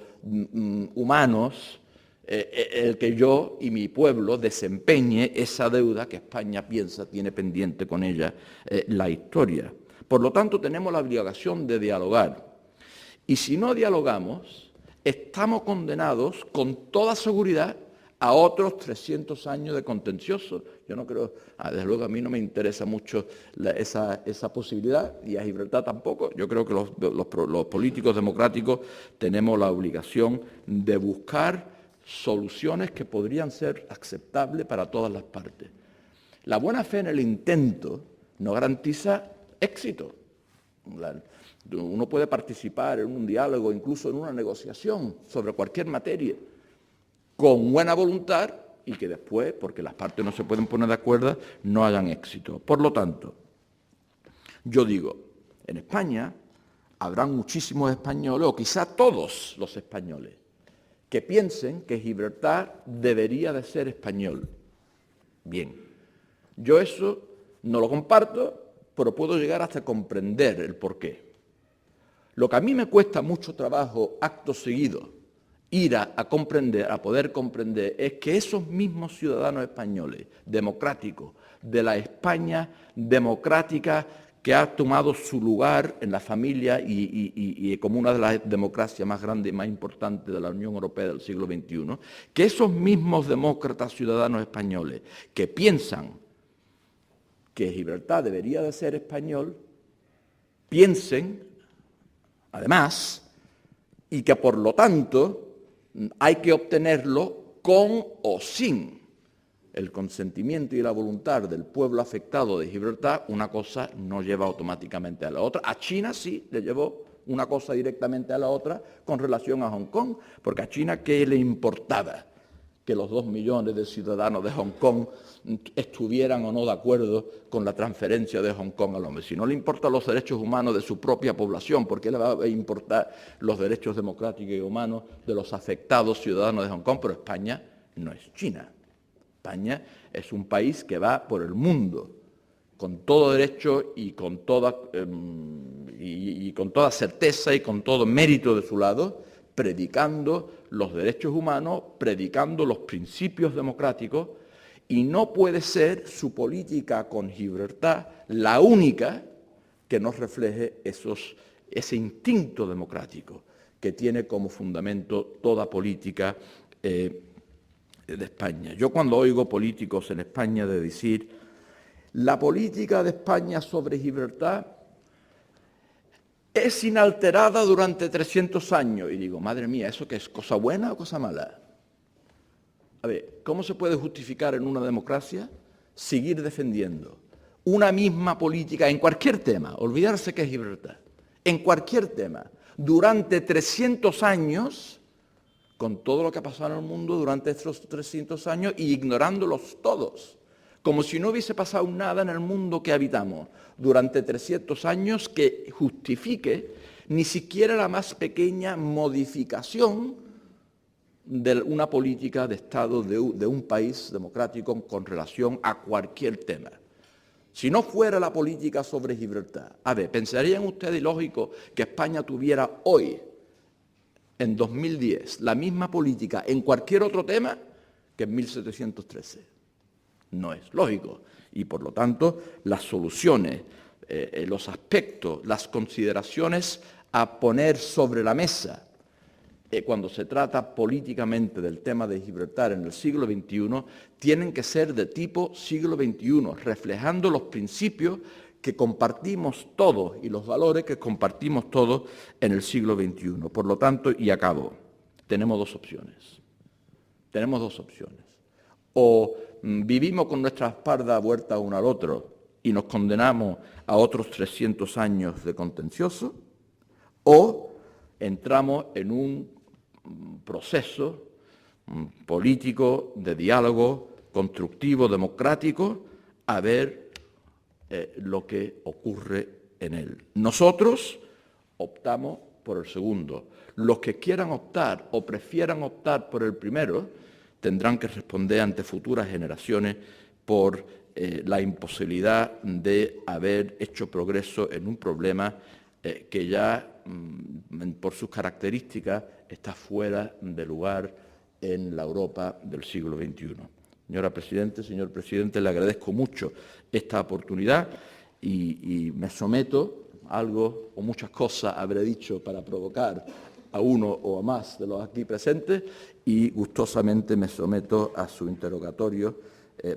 Speaker 2: humanos, el que yo y mi pueblo desempeñe esa deuda que España piensa tiene pendiente con ella la historia. Por lo tanto, tenemos la obligación de dialogar. Y si no dialogamos, estamos condenados con toda seguridad a otros 300 años de contencioso. Yo no creo, desde luego a mí no me interesa mucho esa posibilidad, y a Gibraltar tampoco. Yo creo que los políticos democráticos tenemos la obligación de buscar soluciones que podrían ser aceptables para todas las partes. La buena fe en el intento no garantiza éxito. Uno puede participar en un diálogo, incluso en una negociación sobre cualquier materia, con buena voluntad y que después, porque las partes no se pueden poner de acuerdo, no hagan éxito. Por lo tanto, yo digo, en España habrán muchísimos españoles, o quizá todos los españoles, que piensen que Gibraltar debería de ser español. Bien, yo eso no lo comparto, pero puedo llegar hasta comprender el porqué. Lo que a mí me cuesta mucho trabajo, acto seguido, ir a comprender, a poder comprender, es que esos mismos ciudadanos españoles, democráticos, de la España democrática, que ha tomado su lugar en la familia y como una de las democracias más grandes y más importantes de la Unión Europea del siglo XXI, que esos mismos demócratas ciudadanos españoles que piensan que Gibraltar debería de ser español, piensen, además, y que por lo tanto hay que obtenerlo con o sin el consentimiento y la voluntad del pueblo afectado de Gibraltar. Una cosa no lleva automáticamente a la otra. A China sí le llevó una cosa directamente a la otra con relación a Hong Kong, porque a China ¿qué le importaba que los 2 millones de ciudadanos de Hong Kong estuvieran o no de acuerdo con la transferencia de Hong Kong al hombre? Si no le importan los derechos humanos de su propia población, ¿por qué le va a importar los derechos democráticos y humanos de los afectados ciudadanos de Hong Kong? Pero España no es China. España es un país que va por el mundo con todo derecho y con toda certeza y con todo mérito de su lado, predicando los derechos humanos, predicando los principios democráticos, y no puede ser su política con Gibraltar la única que nos refleje ese instinto democrático que tiene como fundamento toda política de España. Yo cuando oigo políticos en España de decir la política de España sobre Gibraltar es inalterada durante 300 años, y digo, madre mía, ¿eso qué es? ¿Cosa buena o cosa mala? A ver, ¿cómo se puede justificar en una democracia seguir defendiendo una misma política en cualquier tema, olvidarse que es Gibraltar, en cualquier tema, durante 300 años, con todo lo que ha pasado en el mundo durante estos 300 años y ignorándolos todos, como si no hubiese pasado nada en el mundo que habitamos durante 300 años que justifique ni siquiera la más pequeña modificación de una política de Estado de un país democrático con relación a cualquier tema? Si no fuera la política sobre Gibraltar, a ver, ¿pensarían ustedes lógico que España tuviera hoy, en 2010, la misma política en cualquier otro tema que en 1713? No es lógico. Y por lo tanto, las soluciones, los aspectos, las consideraciones a poner sobre la mesa cuando se trata políticamente del tema de Gibraltar en el siglo XXI, tienen que ser de tipo siglo XXI, reflejando los principios que compartimos todos y los valores que compartimos todos en el siglo XXI. Por lo tanto, y acabo, tenemos dos opciones. Tenemos dos opciones. O vivimos con nuestra espalda vuelta uno al otro y nos condenamos a otros 300 años de contencioso, o entramos en un proceso político de diálogo constructivo, democrático, a ver lo que ocurre en él. Nosotros optamos por el segundo. Los que quieran optar o prefieran optar por el primero tendrán que responder ante futuras generaciones por la imposibilidad de haber hecho progreso en un problema que ya, por sus características, está fuera de lugar en la Europa del siglo XXI. Señora Presidenta, señor Presidente, le agradezco mucho esta oportunidad y me someto a algo o muchas cosas habré dicho para provocar a uno o a más de los aquí presentes y gustosamente me someto a su interrogatorio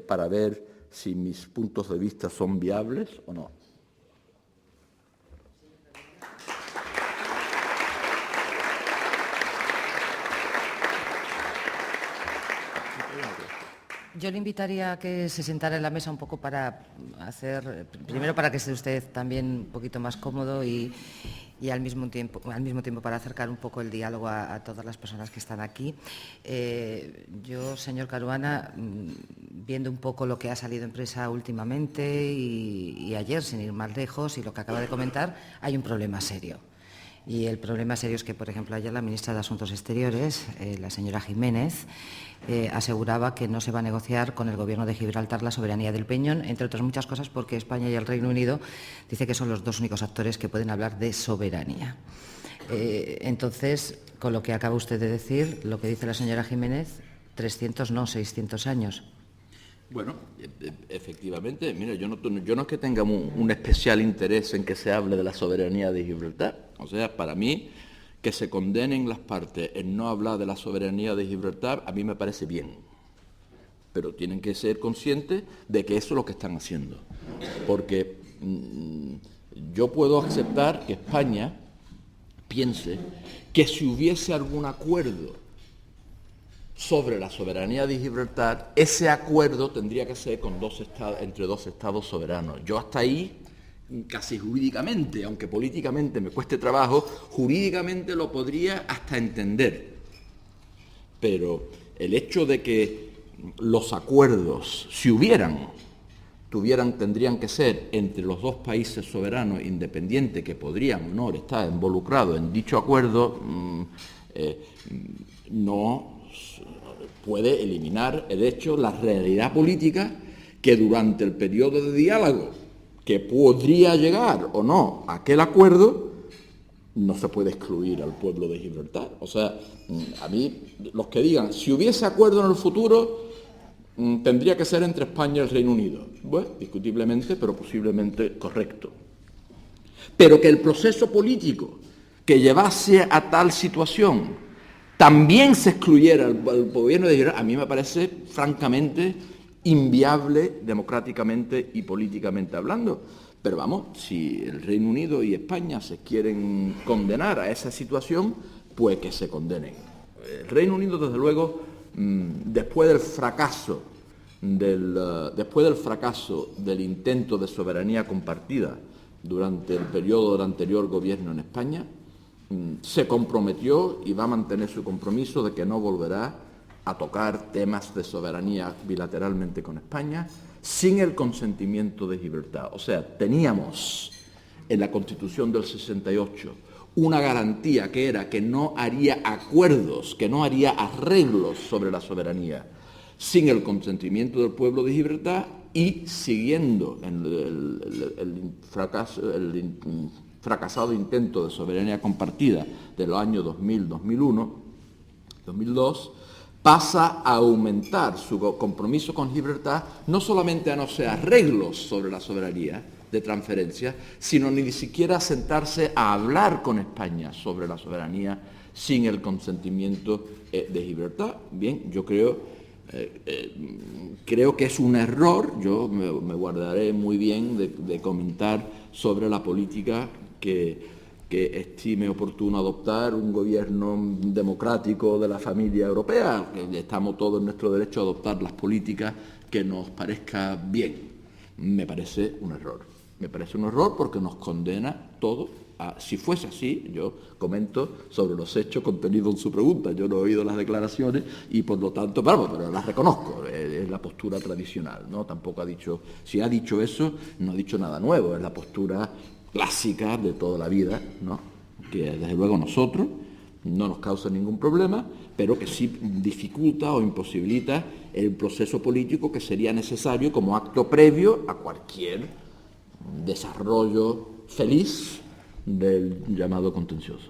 Speaker 2: para ver si mis puntos de vista son viables o no.
Speaker 3: Yo le invitaría a que se sentara en la mesa un poco para hacer, primero para que esté usted también un poquito más cómodo y y al mismo tiempo para acercar un poco el diálogo a todas las personas que están aquí. Yo, señor Caruana, viendo un poco lo que ha salido en prensa últimamente y ayer, sin ir más lejos, y lo que acaba de comentar, hay un problema serio. Y el problema serio es que, por ejemplo, ayer la ministra de Asuntos Exteriores, la señora Jiménez, aseguraba que no se va a negociar con el Gobierno de Gibraltar la soberanía del Peñón, entre otras muchas cosas porque España y el Reino Unido dice que son los dos únicos actores que pueden hablar de soberanía. Entonces, con lo que acaba usted de decir, lo que dice la señora Jiménez, 300 no, 600 años.
Speaker 2: Bueno, efectivamente, mira, yo no es que tenga un especial interés en que se hable de la soberanía de Gibraltar. O sea, para mí, que se condenen las partes en no hablar de la soberanía de Gibraltar, a mí me parece bien. Pero tienen que ser conscientes de que eso es lo que están haciendo. Porque yo puedo aceptar que España piense que si hubiese algún acuerdo sobre la soberanía de Gibraltar, ese acuerdo tendría que ser con entre dos estados soberanos. Yo hasta ahí, casi jurídicamente, aunque políticamente me cueste trabajo, jurídicamente lo podría hasta entender. Pero el hecho de que los acuerdos, si tendrían que ser entre los dos países soberanos independientes que podrían o no estar involucrados en dicho acuerdo, no puede eliminar el hecho, la realidad política, que durante el periodo de diálogo que podría llegar o no a aquel acuerdo, no se puede excluir al pueblo de Gibraltar. O sea, a mí, los que digan, si hubiese acuerdo en el futuro, tendría que ser entre España y el Reino Unido. Bueno, discutiblemente, pero posiblemente correcto. Pero que el proceso político que llevase a tal situación también se excluyera el gobierno de Gibraltar, a mí me parece francamente inviable democráticamente y políticamente hablando. Pero vamos, si el Reino Unido y España se quieren condenar a esa situación, pues que se condenen. El Reino Unido, desde luego, después del fracaso del intento de soberanía compartida durante el periodo del anterior gobierno en España, se comprometió y va a mantener su compromiso de que no volverá a tocar temas de soberanía bilateralmente con España sin el consentimiento de Gibraltar. O sea, teníamos en la Constitución del 68 una garantía que era que no haría acuerdos, que no haría arreglos sobre la soberanía sin el consentimiento del pueblo de Gibraltar, y siguiendo en el fracasado intento de soberanía compartida de los años 2000, 2001, 2002, pasa a aumentar su compromiso con Gibraltar, no solamente a no ser arreglos sobre la soberanía de transferencia, sino ni siquiera a sentarse a hablar con España sobre la soberanía sin el consentimiento de Gibraltar. Bien, yo creo que es un error. Yo me guardaré muy bien de comentar sobre la política que estime oportuno adoptar un gobierno democrático de la familia europea, que estamos todos en nuestro derecho a adoptar las políticas que nos parezca bien. Me parece un error. Me parece un error porque nos condena todo a, si fuese así, yo comento sobre los hechos contenidos en su pregunta. Yo no he oído las declaraciones y por lo tanto, pero las reconozco, es la postura tradicional, ¿no? Tampoco ha dicho, si ha dicho eso, no ha dicho nada nuevo, es la postura clásica de toda la vida, ¿no? Que desde luego nosotros no nos causa ningún problema, pero que sí dificulta o imposibilita el proceso político que sería necesario como acto previo a cualquier desarrollo feliz del llamado contencioso.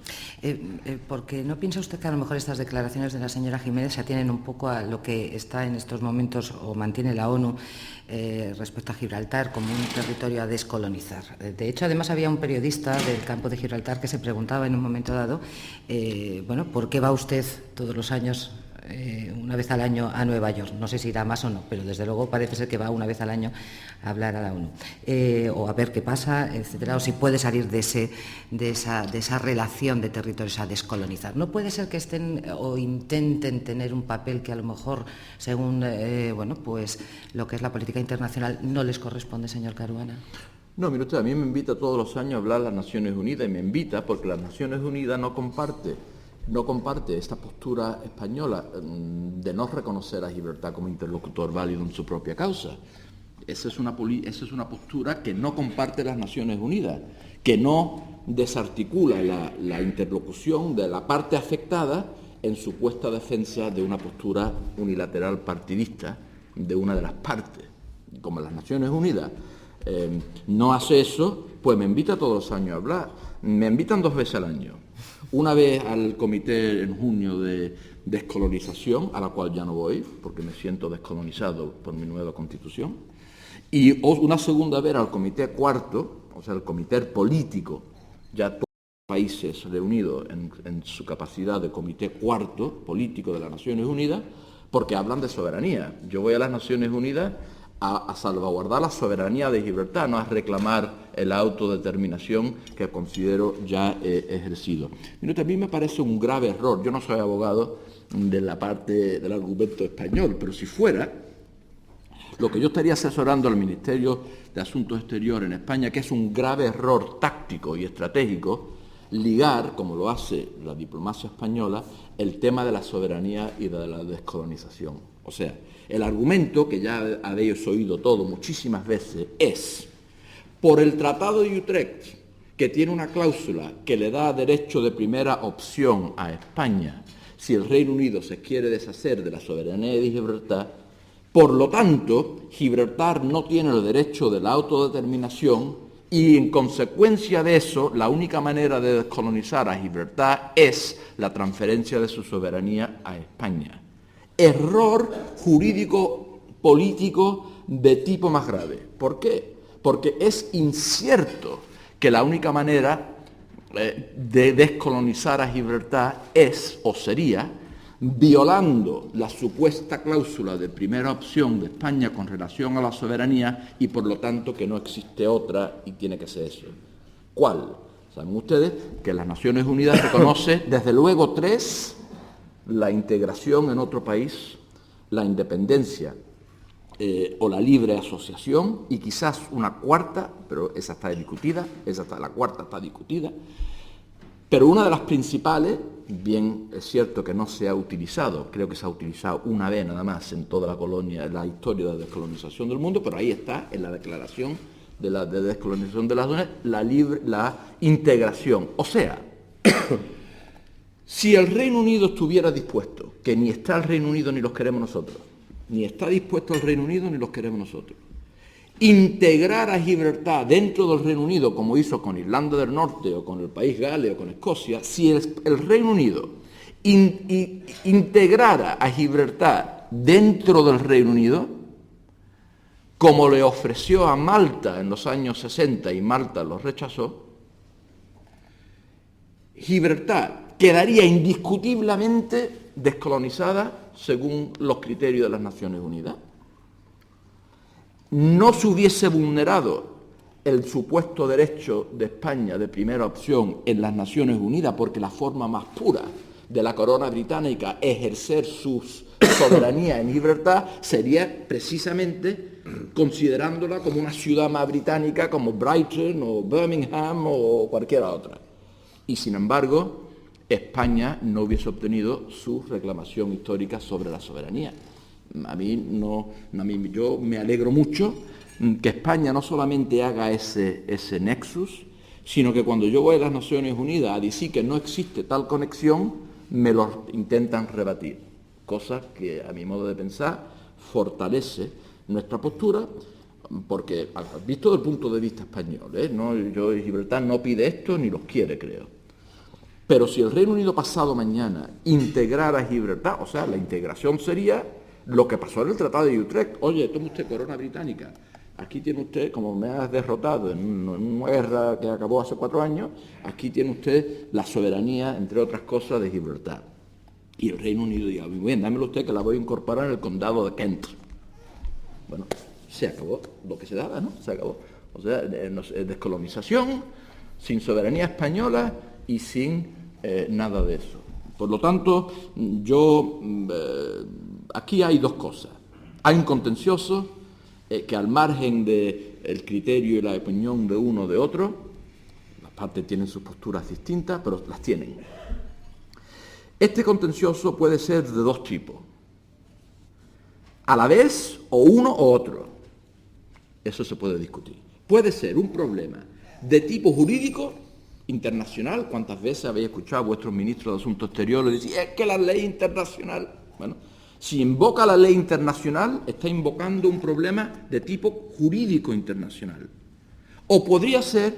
Speaker 3: Porque ¿no piensa usted que a lo mejor estas declaraciones de la señora Jiménez se atienen un poco a lo que está en estos momentos o mantiene la ONU respecto a Gibraltar como un territorio a descolonizar? De hecho, además había un periodista del campo de Gibraltar que se preguntaba en un momento dado, ¿por qué va usted todos los años una vez al año a Nueva York? No sé si irá más o no, pero desde luego parece ser que va una vez al año a hablar a la ONU, o a ver qué pasa, etcétera, o si puede salir de esa relación de territorios a descolonizar. ¿No puede ser que estén o intenten tener un papel que a lo mejor, según pues lo que es la política internacional, no les corresponde, señor Caruana?
Speaker 2: No, mire usted, a mí me invita todos los años a hablar las Naciones Unidas, y me invita porque las Naciones Unidas no comparte esta postura española de no reconocer a Gibraltar como interlocutor válido en su propia causa. Esa es una postura que no comparte las Naciones Unidas, que no desarticula la interlocución de la parte afectada en supuesta defensa de una postura unilateral partidista de una de las partes. Como las Naciones Unidas no hace eso, pues me invita todos los años a hablar. Me invitan 2 veces al año. Una vez al comité en junio de descolonización, a la cual ya no voy, porque me siento descolonizado por mi nueva constitución, y una segunda vez al comité cuarto, o sea, el comité político, ya todos los países reunidos en su capacidad de comité cuarto político de las Naciones Unidas, porque hablan de soberanía. Yo voy a las Naciones Unidas a salvaguardar la soberanía de Gibraltar, no a reclamar la autodeterminación que considero ya ejercido. Mire, a mí me parece un grave error. Yo no soy abogado de la parte del argumento español, pero si fuera, lo que yo estaría asesorando al Ministerio de Asuntos Exteriores en España, que es un grave error táctico y estratégico, ligar, como lo hace la diplomacia española, el tema de la soberanía y de la descolonización. O sea, el argumento, que ya habéis oído todo muchísimas veces, es, por el Tratado de Utrecht, que tiene una cláusula que le da derecho de primera opción a España si el Reino Unido se quiere deshacer de la soberanía de Gibraltar, por lo tanto, Gibraltar no tiene el derecho de la autodeterminación y, en consecuencia de eso, la única manera de descolonizar a Gibraltar es la transferencia de su soberanía a España. Error jurídico-político de tipo más grave. ¿Por qué? Porque es incierto que la única manera de descolonizar a Gibraltar es o sería violando la supuesta cláusula de primera opción de España con relación a la soberanía y por lo tanto que no existe otra y tiene que ser eso. ¿Cuál? Saben ustedes que las Naciones Unidas reconoce desde luego 3: la integración en otro país, la independencia o la libre asociación, y quizás una cuarta, pero esa está discutida, la cuarta está discutida, pero una de las principales, bien es cierto que no se ha utilizado, creo que se ha utilizado una vez nada más en toda la colonia, en la historia de la descolonización del mundo, pero ahí está, en la declaración de descolonización de las zonas, la integración. O sea, si el Reino Unido estuviera dispuesto, que ni está el Reino Unido ni los queremos nosotros, ni está dispuesto el Reino Unido ni los queremos nosotros, integrar a Gibraltar dentro del Reino Unido, como hizo con Irlanda del Norte o con el país Gales o con Escocia, si el Reino Unido integrara a Gibraltar dentro del Reino Unido, como le ofreció a Malta en los años 60 y Malta lo rechazó, Gibraltar quedaría indiscutiblemente descolonizada según los criterios de las Naciones Unidas. No se hubiese vulnerado el supuesto derecho de España de primera opción en las Naciones Unidas, porque la forma más pura de la corona británica ejercer su soberanía en Gibraltar sería precisamente considerándola como una ciudad más británica como Brighton o Birmingham o cualquier otra. Y sin embargo, España no hubiese obtenido su reclamación histórica sobre la soberanía. Yo me alegro mucho que España no solamente haga ese nexus, sino que cuando yo voy a las Naciones Unidas a decir que no existe tal conexión, me lo intentan rebatir, cosa que a mi modo de pensar fortalece nuestra postura, porque visto desde el punto de vista español, Gibraltar no pide esto ni los quiere, creo. Pero si el Reino Unido pasado mañana integrara a Gibraltar, o sea, la integración sería lo que pasó en el Tratado de Utrecht. Oye, tome usted corona británica, aquí tiene usted, como me has derrotado en una guerra que acabó hace 4 años, aquí tiene usted la soberanía, entre otras cosas, de Gibraltar. Y el Reino Unido diga, muy bien, dámelo usted que la voy a incorporar en el condado de Kent. Bueno, se acabó lo que se daba, ¿no? Se acabó. O sea, descolonización, sin soberanía española y sin nada de eso. Por lo tanto, aquí hay 2 cosas. Hay un contencioso que al margen del criterio y la opinión de uno o de otro, las partes tienen sus posturas distintas, pero las tienen. Este contencioso puede ser de dos tipos, a la vez o uno o otro. Eso se puede discutir. Puede ser un problema de tipo jurídico internacional. ¿Cuántas veces habéis escuchado a vuestros ministros de Asuntos Exteriores decir es que la ley internacional? Bueno, si invoca la ley internacional, está invocando un problema de tipo jurídico internacional. O podría ser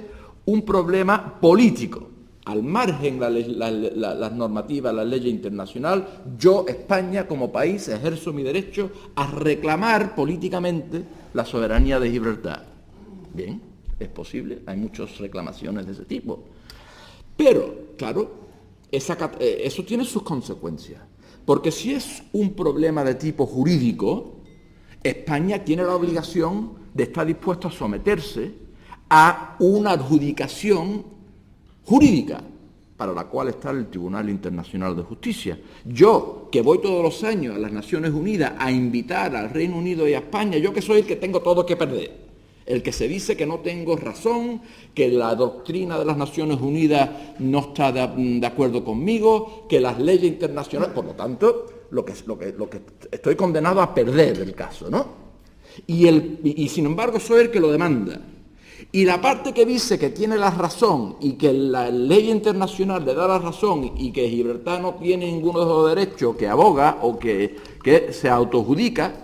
Speaker 2: un problema político. Al margen las normativas, la ley internacional, yo, España, como país, ejerzo mi derecho a reclamar políticamente la soberanía de Gibraltar. Bien, es posible, hay muchas reclamaciones de ese tipo. Pero, claro, eso tiene sus consecuencias. Porque si es un problema de tipo jurídico, España tiene la obligación de estar dispuesto a someterse a una adjudicación jurídica, para la cual está el Tribunal Internacional de Justicia. Yo, que voy todos los años a las Naciones Unidas a invitar al Reino Unido y a España, yo que soy el que tengo todo que perder, el que se dice que no tengo razón, que la doctrina de las Naciones Unidas no está de acuerdo conmigo, que las leyes internacionales, por lo tanto, lo que estoy condenado a perder el caso, ¿no? Y sin embargo soy el que lo demanda. Y la parte que dice que tiene la razón y que la ley internacional le da la razón y que Gibraltar no tiene ninguno de los derechos que aboga o que se autoadjudica,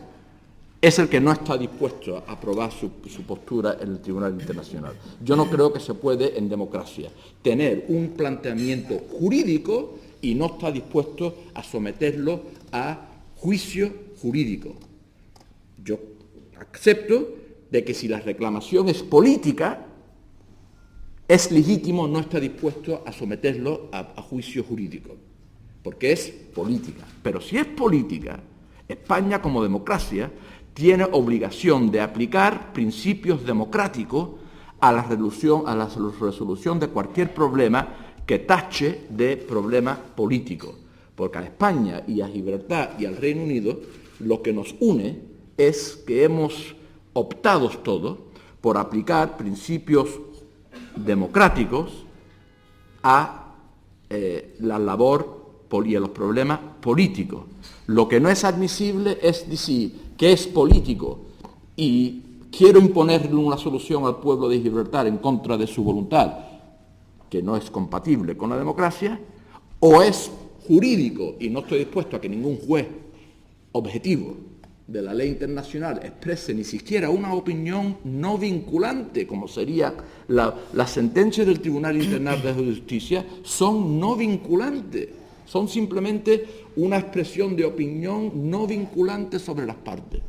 Speaker 2: es el que no está dispuesto a aprobar su postura en el Tribunal Internacional. Yo no creo que se puede, en democracia, tener un planteamiento jurídico y no está dispuesto a someterlo a juicio jurídico. Yo acepto de que si la reclamación es política, es legítimo no estar dispuesto a someterlo a juicio jurídico, porque es política. Pero si es política, España como democracia tiene obligación de aplicar principios democráticos a la resolución de cualquier problema que tache de problema político. Porque a España y a Gibraltar y al Reino Unido lo que nos une es que hemos optado todos por aplicar principios democráticos a la labor y a los problemas políticos. Lo que no es admisible es decir que es político y quiero imponerle una solución al pueblo de Gibraltar en contra de su voluntad, que no es compatible con la democracia, o es jurídico y no estoy dispuesto a que ningún juez objetivo de la ley internacional exprese ni siquiera una opinión no vinculante, como sería las sentencias del Tribunal Internacional de Justicia, son no vinculantes. Son simplemente una expresión de opinión no vinculante sobre las partes.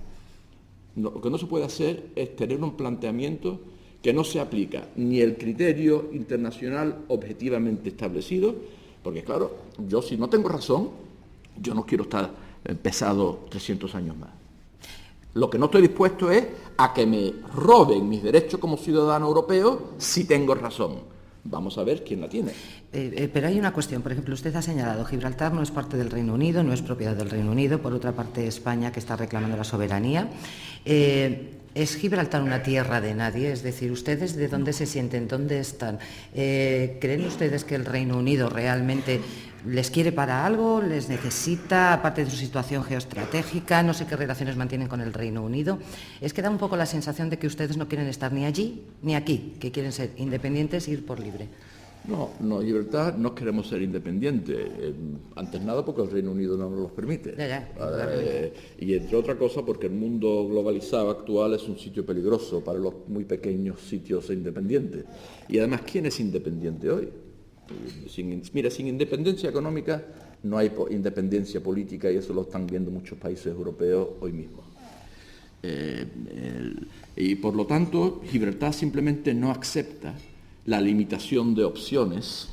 Speaker 2: Lo que no se puede hacer es tener un planteamiento que no se aplica ni el criterio internacional objetivamente establecido, porque claro, yo si no tengo razón, yo no quiero estar pesado 300 años más. Lo que no estoy dispuesto es a que me roben mis derechos como ciudadano europeo si tengo razón. Vamos a ver quién la tiene.
Speaker 3: Pero hay una cuestión, por ejemplo, usted ha señalado Gibraltar no es parte del Reino Unido, no es propiedad del Reino Unido, por otra parte España que está reclamando la soberanía. ¿Es Gibraltar una tierra de nadie? Es decir, ¿ustedes de dónde se sienten? ¿Dónde están? ¿Creen ustedes que el Reino Unido realmente les quiere para algo? ¿Les necesita, aparte de su situación geoestratégica? No sé qué relaciones mantienen con el Reino Unido. Es que da un poco la sensación de que ustedes no quieren estar ni allí ni aquí, que quieren ser independientes e ir por libre.
Speaker 2: No, Gibraltar no queremos ser independientes, antes nada porque el Reino Unido no nos lo permite. Y entre otras cosas porque el mundo globalizado actual es un sitio peligroso para los muy pequeños sitios independientes. Y además, ¿quién es independiente hoy? Sin independencia económica no hay independencia política y eso lo están viendo muchos países europeos hoy mismo. Y por lo tanto, Gibraltar simplemente no acepta la limitación de opciones,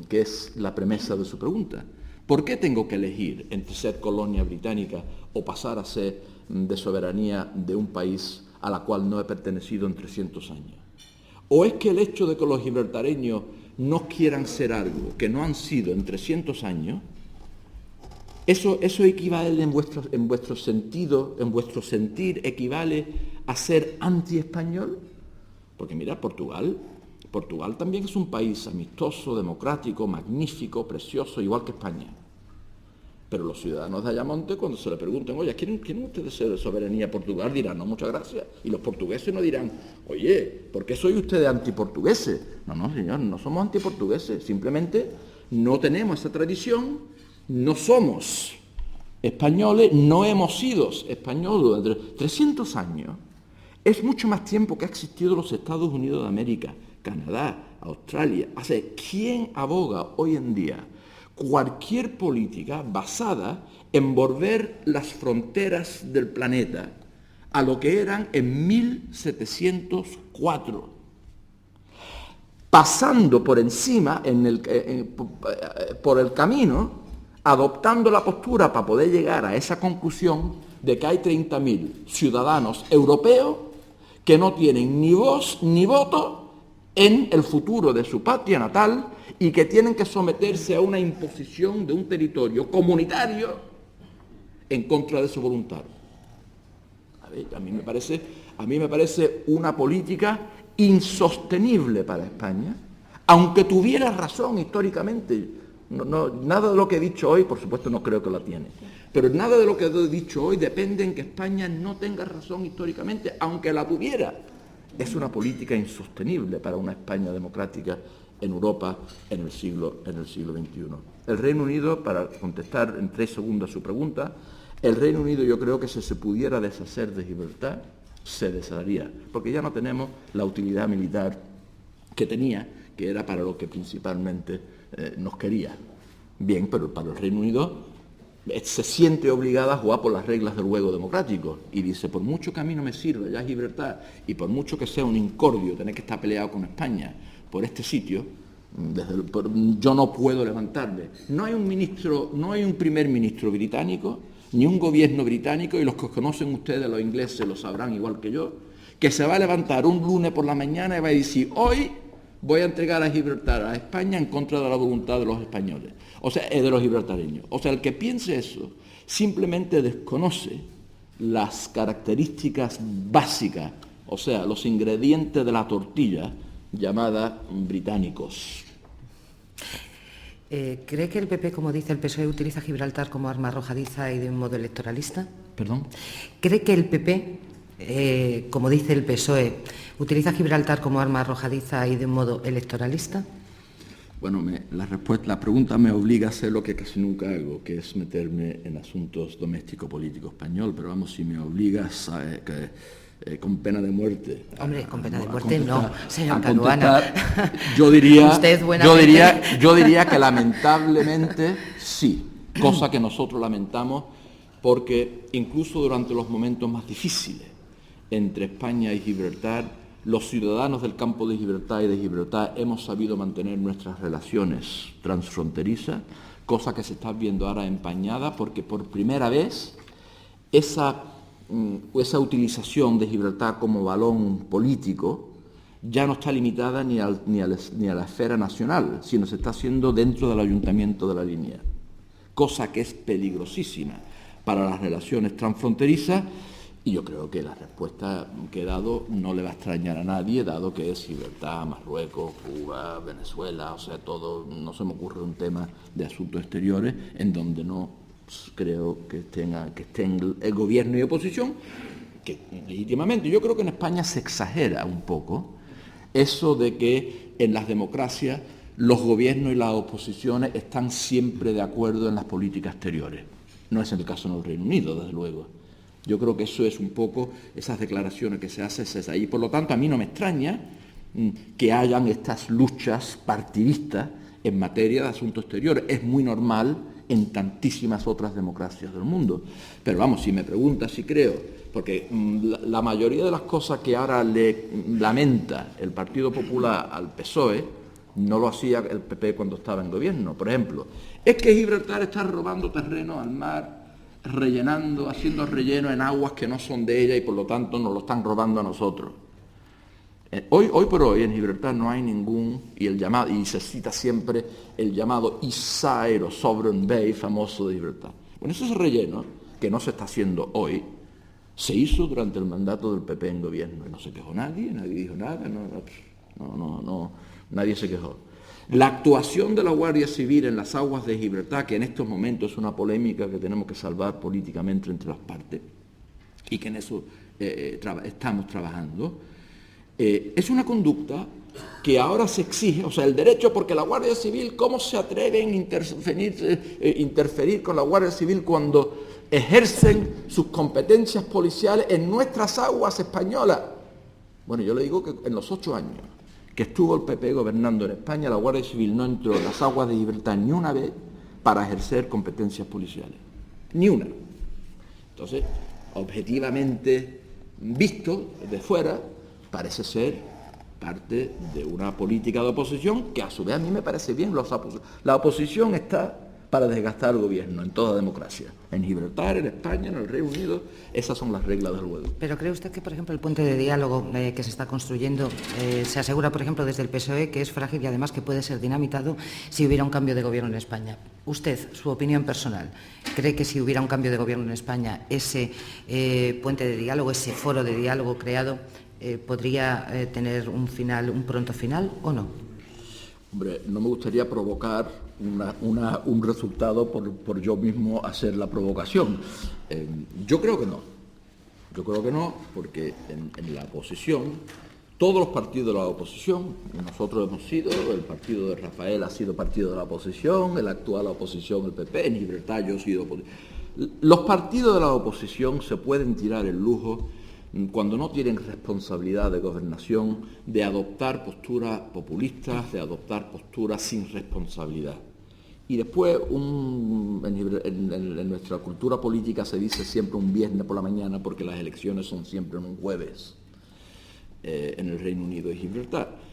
Speaker 2: que es la premisa de su pregunta. ¿Por qué tengo que elegir entre ser colonia británica o pasar a ser de soberanía de un país a la cual no he pertenecido en 300 años? ¿O es que el hecho de que los gibraltareños no quieran ser algo que no han sido en 300 años Eso equivale en vuestro sentido, en vuestro sentir, equivale a ser anti-español. Porque mira, Portugal también es un país amistoso, democrático, magnífico, precioso, igual que España. Pero los ciudadanos de Ayamonte, cuando se le pregunten, oye, ¿quieren ustedes ser de soberanía Portugal? Dirán, no, muchas gracias. Y los portugueses no dirán, oye, ¿por qué soy ustedes antiportugueses? No, señor, no somos antiportugueses. Simplemente no tenemos esa tradición, no somos españoles, no hemos sido españoles durante 300 años. Es mucho más tiempo que ha existido los Estados Unidos de América, Canadá, Australia. O sea, ¿quién aboga hoy en día cualquier política basada en volver las fronteras del planeta a lo que eran en 1704? Pasando por encima, por el camino, adoptando la postura para poder llegar a esa conclusión de que hay 30.000 ciudadanos europeos que no tienen ni voz ni voto en el futuro de su patria natal y que tienen que someterse a una imposición de un territorio comunitario en contra de su voluntad. A mí me parece una política insostenible para España, aunque tuviera razón históricamente. Nada de lo que he dicho hoy, por supuesto no creo que la tiene, pero nada de lo que he dicho hoy depende en que España no tenga razón históricamente, aunque la tuviera. Es una política insostenible para una España democrática en Europa en el siglo XXI. El Reino Unido, para contestar en 3 segundos a su pregunta, el Reino Unido yo creo que si se pudiera deshacer de Gibraltar, se desharía, porque ya no tenemos la utilidad militar que tenía, que era para lo que principalmente nos quería. Bien, pero para el Reino Unido se siente obligada a jugar por las reglas del juego democrático y dice, por mucho que a mí no me sirva ya Gibraltar y por mucho que sea un incordio tener que estar peleado con España por este sitio, yo no puedo levantarme. No hay un primer ministro británico, ni un gobierno británico, y los que conocen ustedes, los ingleses, lo sabrán igual que yo, que se va a levantar un lunes por la mañana y va a decir, hoy voy a entregar a Gibraltar a España en contra de la voluntad de los españoles, o sea, de los gibraltareños. O sea, el que piense eso simplemente desconoce las características básicas, o sea, los ingredientes de la tortilla llamada británicos.
Speaker 3: ¿Cree que el PP, como dice el PSOE, utiliza Gibraltar como arma arrojadiza y de un modo electoralista?
Speaker 2: ¿Perdón?
Speaker 3: ¿Cree que el PP, como dice el PSOE, utiliza Gibraltar como arma arrojadiza y de un modo electoralista?
Speaker 2: Bueno, la pregunta me obliga a hacer lo que casi nunca hago, que es meterme en asuntos doméstico-político español, pero vamos, si me obligas con pena de muerte.
Speaker 3: Hombre, con pena de muerte no, señor Caruana.
Speaker 2: Yo diría,
Speaker 3: Usted
Speaker 2: yo diría que lamentablemente sí, cosa que nosotros lamentamos, porque incluso durante los momentos más difíciles entre España y Gibraltar, los ciudadanos del campo de Gibraltar y de Gibraltar hemos sabido mantener nuestras relaciones transfronterizas, cosa que se está viendo ahora empañada porque por primera vez esa utilización de Gibraltar como balón político ya no está limitada ni a la esfera nacional, sino se está haciendo dentro del ayuntamiento de la línea, cosa que es peligrosísima para las relaciones transfronterizas. Y yo creo que la respuesta que he dado no le va a extrañar a nadie, dado que es Gibraltar, Marruecos, Cuba, Venezuela, o sea, todo, no se me ocurre un tema de asuntos exteriores en donde no creo que estén el gobierno y oposición, que legítimamente, yo creo que en España se exagera un poco eso de que en las democracias los gobiernos y las oposiciones están siempre de acuerdo en las políticas exteriores. No es el caso en el Reino Unido, desde luego. Yo creo que eso es un poco, esas declaraciones que se hacen es ahí. Por lo tanto, a mí no me extraña que hayan estas luchas partidistas en materia de asuntos exteriores. Es muy normal en tantísimas otras democracias del mundo. Pero vamos, si me preguntas si creo, porque la mayoría de las cosas que ahora le lamenta el Partido Popular al PSOE, no lo hacía el PP cuando estaba en gobierno. Por ejemplo, es que Gibraltar está robando terreno al mar, haciendo relleno en aguas que no son de ella y por lo tanto nos lo están robando a nosotros. Hoy por hoy en Gibraltar no hay ningún, y se cita siempre el llamado East Side o Sovereign Bay famoso de Gibraltar. Bueno, ese relleno, que no se está haciendo hoy, se hizo durante el mandato del PP en gobierno. Y no se quejó nadie dijo nada, nadie se quejó. La actuación de la Guardia Civil en las aguas de Gibraltar, que en estos momentos es una polémica que tenemos que salvar políticamente entre las partes, y que en eso estamos trabajando, es una conducta que ahora se exige, o sea, el derecho, porque la Guardia Civil, ¿cómo se atreven a interferir con la Guardia Civil cuando ejercen sus competencias policiales en nuestras aguas españolas? Bueno, yo le digo que en los 8 años que estuvo el PP gobernando en España, la Guardia Civil no entró en las aguas de Gibraltar ni una vez para ejercer competencias policiales. Ni una. Entonces, objetivamente visto desde fuera, parece ser parte de una política de oposición que a su vez a mí me parece bien. La oposición está para desgastar al gobierno en toda democracia. En Gibraltar, en España, en el Reino Unido, esas son las reglas del juego.
Speaker 3: Pero ¿cree usted que, por ejemplo, el puente de diálogo que se está construyendo se asegura, por ejemplo, desde el PSOE, que es frágil y además que puede ser dinamitado si hubiera un cambio de gobierno en España? Usted, su opinión personal, ¿cree que si hubiera un cambio de gobierno en España, ese puente de diálogo, ese foro de diálogo creado, podría tener un pronto final o no?
Speaker 2: Hombre, no me gustaría provocar un resultado por yo mismo hacer la provocación. Yo creo que no. Yo creo que no, porque en la oposición, todos los partidos de la oposición, nosotros hemos sido, el partido de Rafael ha sido partido de la oposición, el actual oposición, el PP, en Gibraltar yo he sido oposición. Los partidos de la oposición se pueden tirar el lujo, cuando no tienen responsabilidad de gobernación, de adoptar posturas populistas, de adoptar posturas sin responsabilidad. Y después, en nuestra cultura política se dice siempre un viernes por la mañana, porque las elecciones son siempre en un jueves, en el Reino Unido y Gibraltar.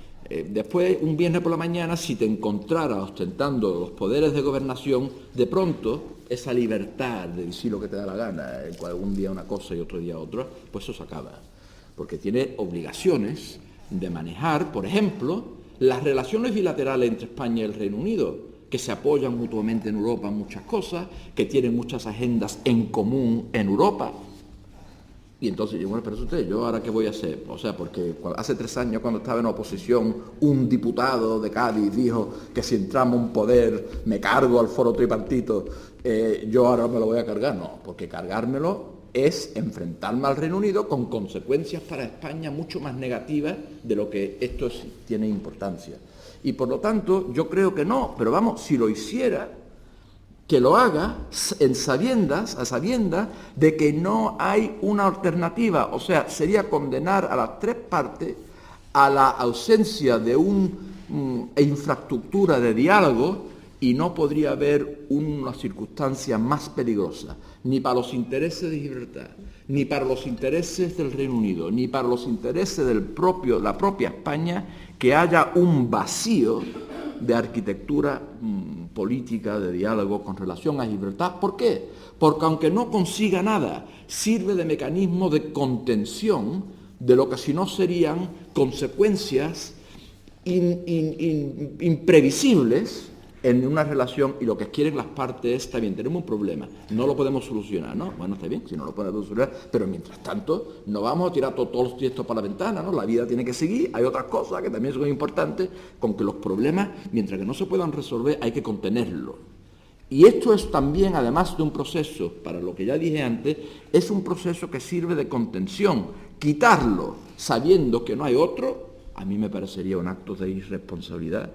Speaker 2: Después, un viernes por la mañana, si te encontraras ostentando los poderes de gobernación, de pronto esa libertad de decir lo que te da la gana, un día una cosa y otro día otra, pues eso se acaba. Porque tiene obligaciones de manejar, por ejemplo, las relaciones bilaterales entre España y el Reino Unido, que se apoyan mutuamente en Europa en muchas cosas, que tienen muchas agendas en común en Europa. Y entonces, bueno, pero usted, ¿yo ahora qué voy a hacer? O sea, porque hace 3 años, cuando estaba en oposición, un diputado de Cádiz dijo que si entramos en poder me cargo al foro tripartito, yo ahora me lo voy a cargar. No, porque cargármelo es enfrentarme al Reino Unido con consecuencias para España mucho más negativas de lo que esto tiene importancia. Y por lo tanto, yo creo que no, pero vamos, si lo hiciera, que lo haga a sabiendas de que no hay una alternativa. O sea, sería condenar a las 3 partes a la ausencia de una infraestructura de diálogo, y no podría haber una circunstancia más peligrosa, ni para los intereses de Gibraltar, ni para los intereses del Reino Unido, ni para los intereses de la propia España, que haya un vacío de arquitectura política, de diálogo con relación a Gibraltar. ¿Por qué? Porque aunque no consiga nada, sirve de mecanismo de contención de lo que si no serían consecuencias imprevisibles en una relación, y lo que quieren las partes es, está bien, tenemos un problema, no lo podemos solucionar, ¿no? Bueno, está bien, si no lo podemos solucionar, pero mientras tanto no vamos a tirar todos los tiestos para la ventana, ¿no? La vida tiene que seguir, hay otras cosas que también son importantes, con que los problemas, mientras que no se puedan resolver, hay que contenerlos. Y esto es también, además de un proceso, para lo que ya dije antes, es un proceso que sirve de contención. Quitarlo sabiendo que no hay otro, a mí me parecería un acto de irresponsabilidad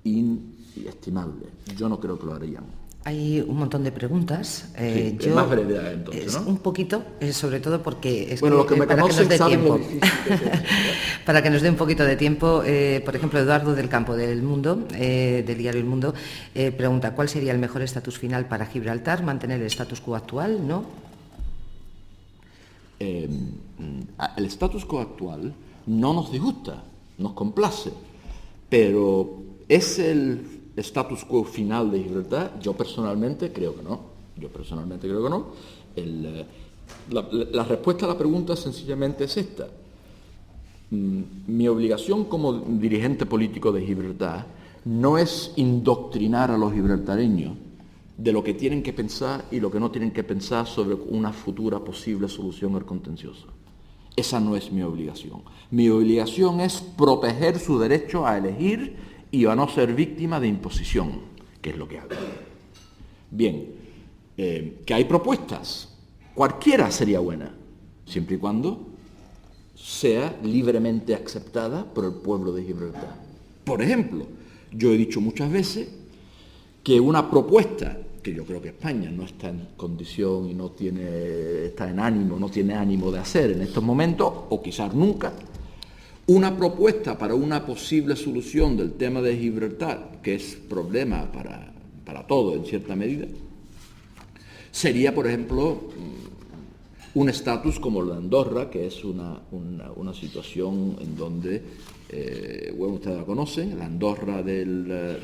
Speaker 2: inestimable. Yo no creo que lo harían.
Speaker 3: Hay un montón de preguntas.
Speaker 2: Sí, más brevedad entonces, ¿no?
Speaker 3: Un poquito, sobre todo porque es
Speaker 2: bueno,
Speaker 3: que,
Speaker 2: los que me conocen saben lo difícil que es esto, ¿no?
Speaker 3: Para que nos dé un poquito de tiempo, por ejemplo, Eduardo del Campo del Mundo, del diario El Mundo, pregunta: ¿cuál sería el mejor estatus final para Gibraltar? ¿Mantener el status quo actual? ¿No?
Speaker 2: El status quo actual no nos disgusta, nos complace, pero ¿es el status quo final de Gibraltar? Yo personalmente creo que no. La respuesta a la pregunta sencillamente es esta. Mi obligación como dirigente político de Gibraltar no es indoctrinar a los gibraltareños de lo que tienen que pensar y lo que no tienen que pensar sobre una futura posible solución al contencioso. Esa no es mi obligación. Mi obligación es proteger su derecho a elegir y a no ser víctima de imposición, que es lo que hago. Bien, que hay propuestas. Cualquiera sería buena, siempre y cuando sea libremente aceptada por el pueblo de Gibraltar. Por ejemplo, yo he dicho muchas veces que una propuesta que yo creo que España no está en condición y no tiene ánimo de hacer en estos momentos, o quizás nunca, una propuesta para una posible solución del tema de Gibraltar, que es problema para todo en cierta medida, sería, por ejemplo, un estatus como el de Andorra, que es una situación en donde, bueno, ustedes la conocen, la Andorra del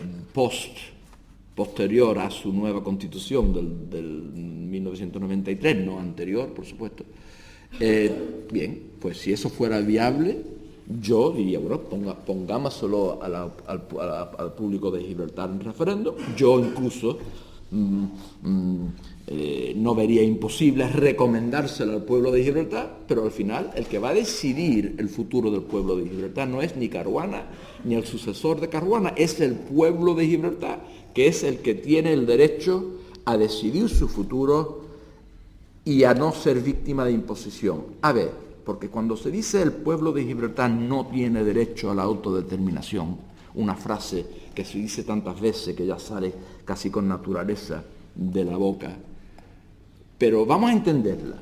Speaker 2: posterior a su nueva constitución del 1993, no anterior, por supuesto. Bien, pues si eso fuera viable, yo diría, bueno, pongámoslo al público de Gibraltar en referéndum. Yo incluso no vería imposible recomendárselo al pueblo de Gibraltar, pero al final el que va a decidir el futuro del pueblo de Gibraltar no es ni Caruana ni el sucesor de Caruana, es el pueblo de Gibraltar, que es el que tiene el derecho a decidir su futuro y a no ser víctima de imposición. A ver, porque cuando se dice el pueblo de Gibraltar no tiene derecho a la autodeterminación, una frase que se dice tantas veces que ya sale casi con naturaleza de la boca, pero vamos a entenderla.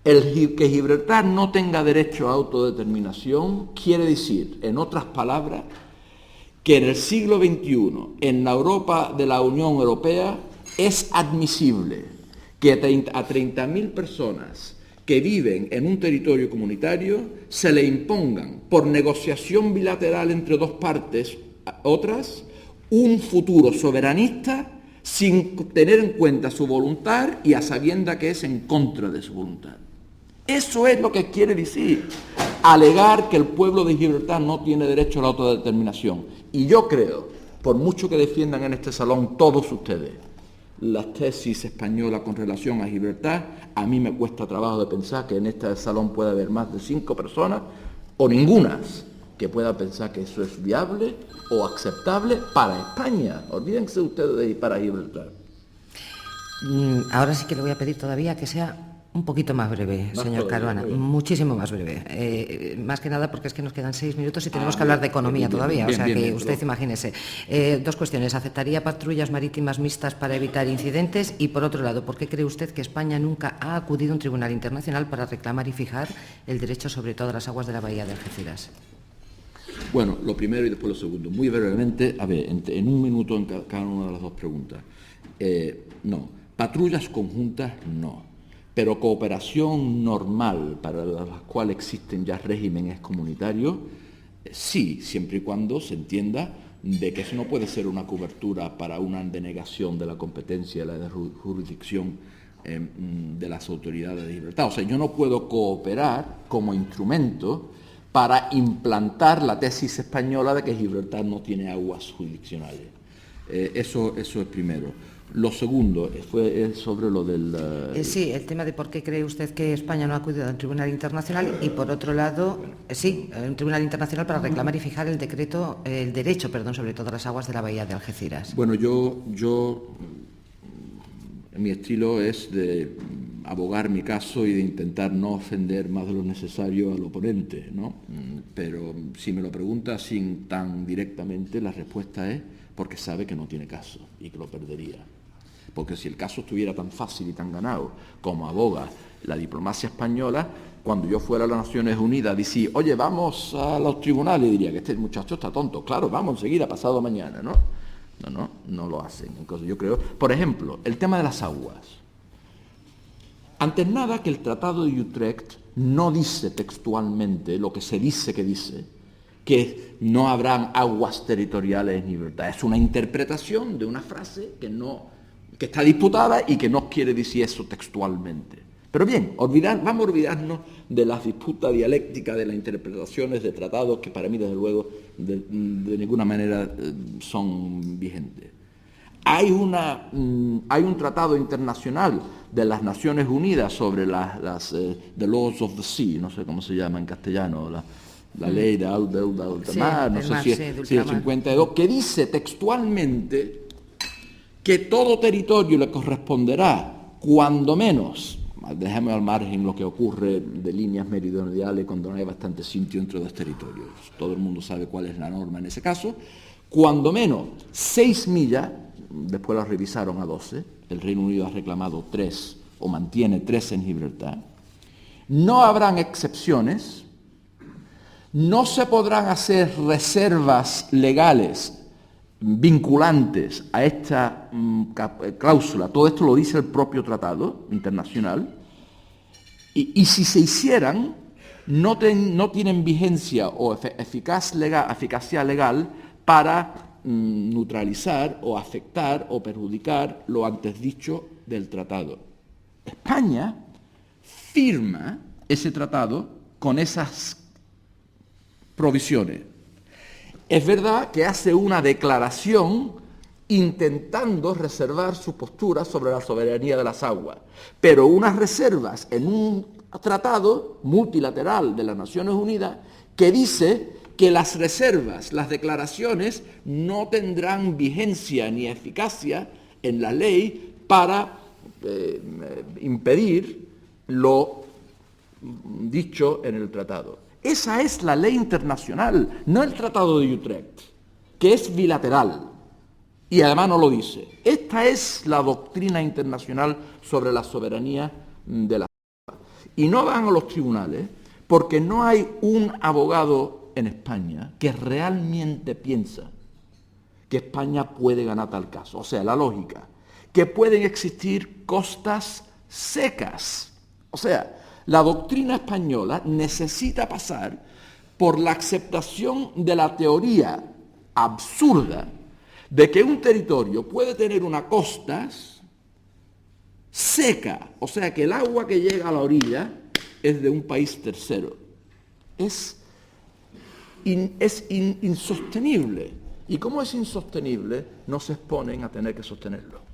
Speaker 2: Que Gibraltar no tenga derecho a autodeterminación quiere decir, en otras palabras, que en el siglo XXI, en la Europa de la Unión Europea, es admisible que a 30.000 personas que viven en un territorio comunitario se le impongan, por negociación bilateral entre dos partes, otras, un futuro soberanista sin tener en cuenta su voluntad y a sabienda que es en contra de su voluntad. Eso es lo que quiere decir alegar que el pueblo de Gibraltar no tiene derecho a la autodeterminación. Y yo creo, por mucho que defiendan en este salón todos ustedes las tesis españolas con relación a Gibraltar, a mí me cuesta trabajo de pensar que en este salón pueda haber más de 5 personas o ningunas que pueda pensar que eso es viable o aceptable para España. Olvídense ustedes de ir para Gibraltar.
Speaker 3: Ahora sí que le voy a pedir todavía que sea un poquito más breve, señor Caruana, muchísimo más breve. Más que nada porque es que nos quedan 6 minutos y tenemos que hablar de economía todavía, o sea que usted imagínese. 2 cuestiones. ¿Aceptaría patrullas marítimas mixtas para evitar incidentes? Y por otro lado, ¿por qué cree usted que España nunca ha acudido a un tribunal internacional para reclamar y fijar el derecho sobre todas las aguas de la bahía de Algeciras?
Speaker 2: Bueno, lo primero y después lo segundo. Muy brevemente, a ver, en un minuto en cada una de las dos preguntas. No, patrullas conjuntas no. Pero cooperación normal, para las cuales existen ya regímenes comunitarios, sí, siempre y cuando se entienda de que eso no puede ser una cobertura para una denegación de la competencia, de la jurisdicción de las autoridades de Gibraltar. O sea, yo no puedo cooperar como instrumento para implantar la tesis española de que Gibraltar no tiene aguas jurisdiccionales. Eso es primero. Lo segundo fue sobre lo del...
Speaker 3: Sí, el tema de por qué cree usted que España no ha acudido a un tribunal internacional y, por otro lado, sí, un tribunal internacional para reclamar y fijar el derecho, sobre todas las aguas de la bahía de Algeciras.
Speaker 2: Bueno, yo mi estilo es de abogar mi caso y de intentar no ofender más de lo necesario al oponente, ¿no? Pero si me lo pregunta así tan directamente, la respuesta es porque sabe que no tiene caso y que lo perdería. Porque si el caso estuviera tan fácil y tan ganado como aboga la diplomacia española, cuando yo fuera a las Naciones Unidas, decía, oye, vamos a los tribunales, diría que este muchacho está tonto. Claro, vamos enseguida, pasado mañana, ¿no? No lo hacen. Entonces yo creo, por ejemplo, el tema de las aguas. Antes nada que el Tratado de Utrecht no dice textualmente lo que se dice que dice, que no habrán aguas territoriales en Gibraltar. Es una interpretación de una frase que está disputada y que no quiere decir eso textualmente. Pero bien, vamos a olvidarnos de las disputas dialécticas, de las interpretaciones de tratados que para mí, desde luego, de ninguna manera son vigentes. Hay un tratado internacional de las Naciones Unidas sobre the laws of the sea, no sé cómo se llama en castellano, la ley de ultramar, no sé si es el 52, que dice textualmente que todo territorio le corresponderá, cuando menos, dejemos al margen lo que ocurre de líneas meridionales cuando no hay bastante sitio entre dos territorios, todo el mundo sabe cuál es la norma en ese caso, cuando menos 6 millas, después la revisaron a 12, el Reino Unido ha reclamado 3 o mantiene 3 en Gibraltar, no habrán excepciones, no se podrán hacer reservas legales vinculantes a esta cláusula, todo esto lo dice el propio tratado internacional, y si se hicieran, no tienen vigencia o eficacia legal para neutralizar o afectar o perjudicar lo antes dicho del tratado. España firma ese tratado con esas provisiones. Es verdad que hace una declaración intentando reservar su postura sobre la soberanía de las aguas, pero unas reservas en un tratado multilateral de las Naciones Unidas que dice que las reservas, las declaraciones, no tendrán vigencia ni eficacia en la ley para impedir lo dicho en el tratado. Esa es la ley internacional, no el Tratado de Utrecht, que es bilateral y además no lo dice. Esta es la doctrina internacional sobre la soberanía de las aguas. Y no van a los tribunales porque no hay un abogado en España que realmente piensa que España puede ganar tal caso. O sea, la lógica, que pueden existir costas secas. O sea, la doctrina española necesita pasar por la aceptación de la teoría absurda de que un territorio puede tener una costa seca, o sea que el agua que llega a la orilla es de un país tercero. Es insostenible. Y como es insostenible, no se exponen a tener que sostenerlo.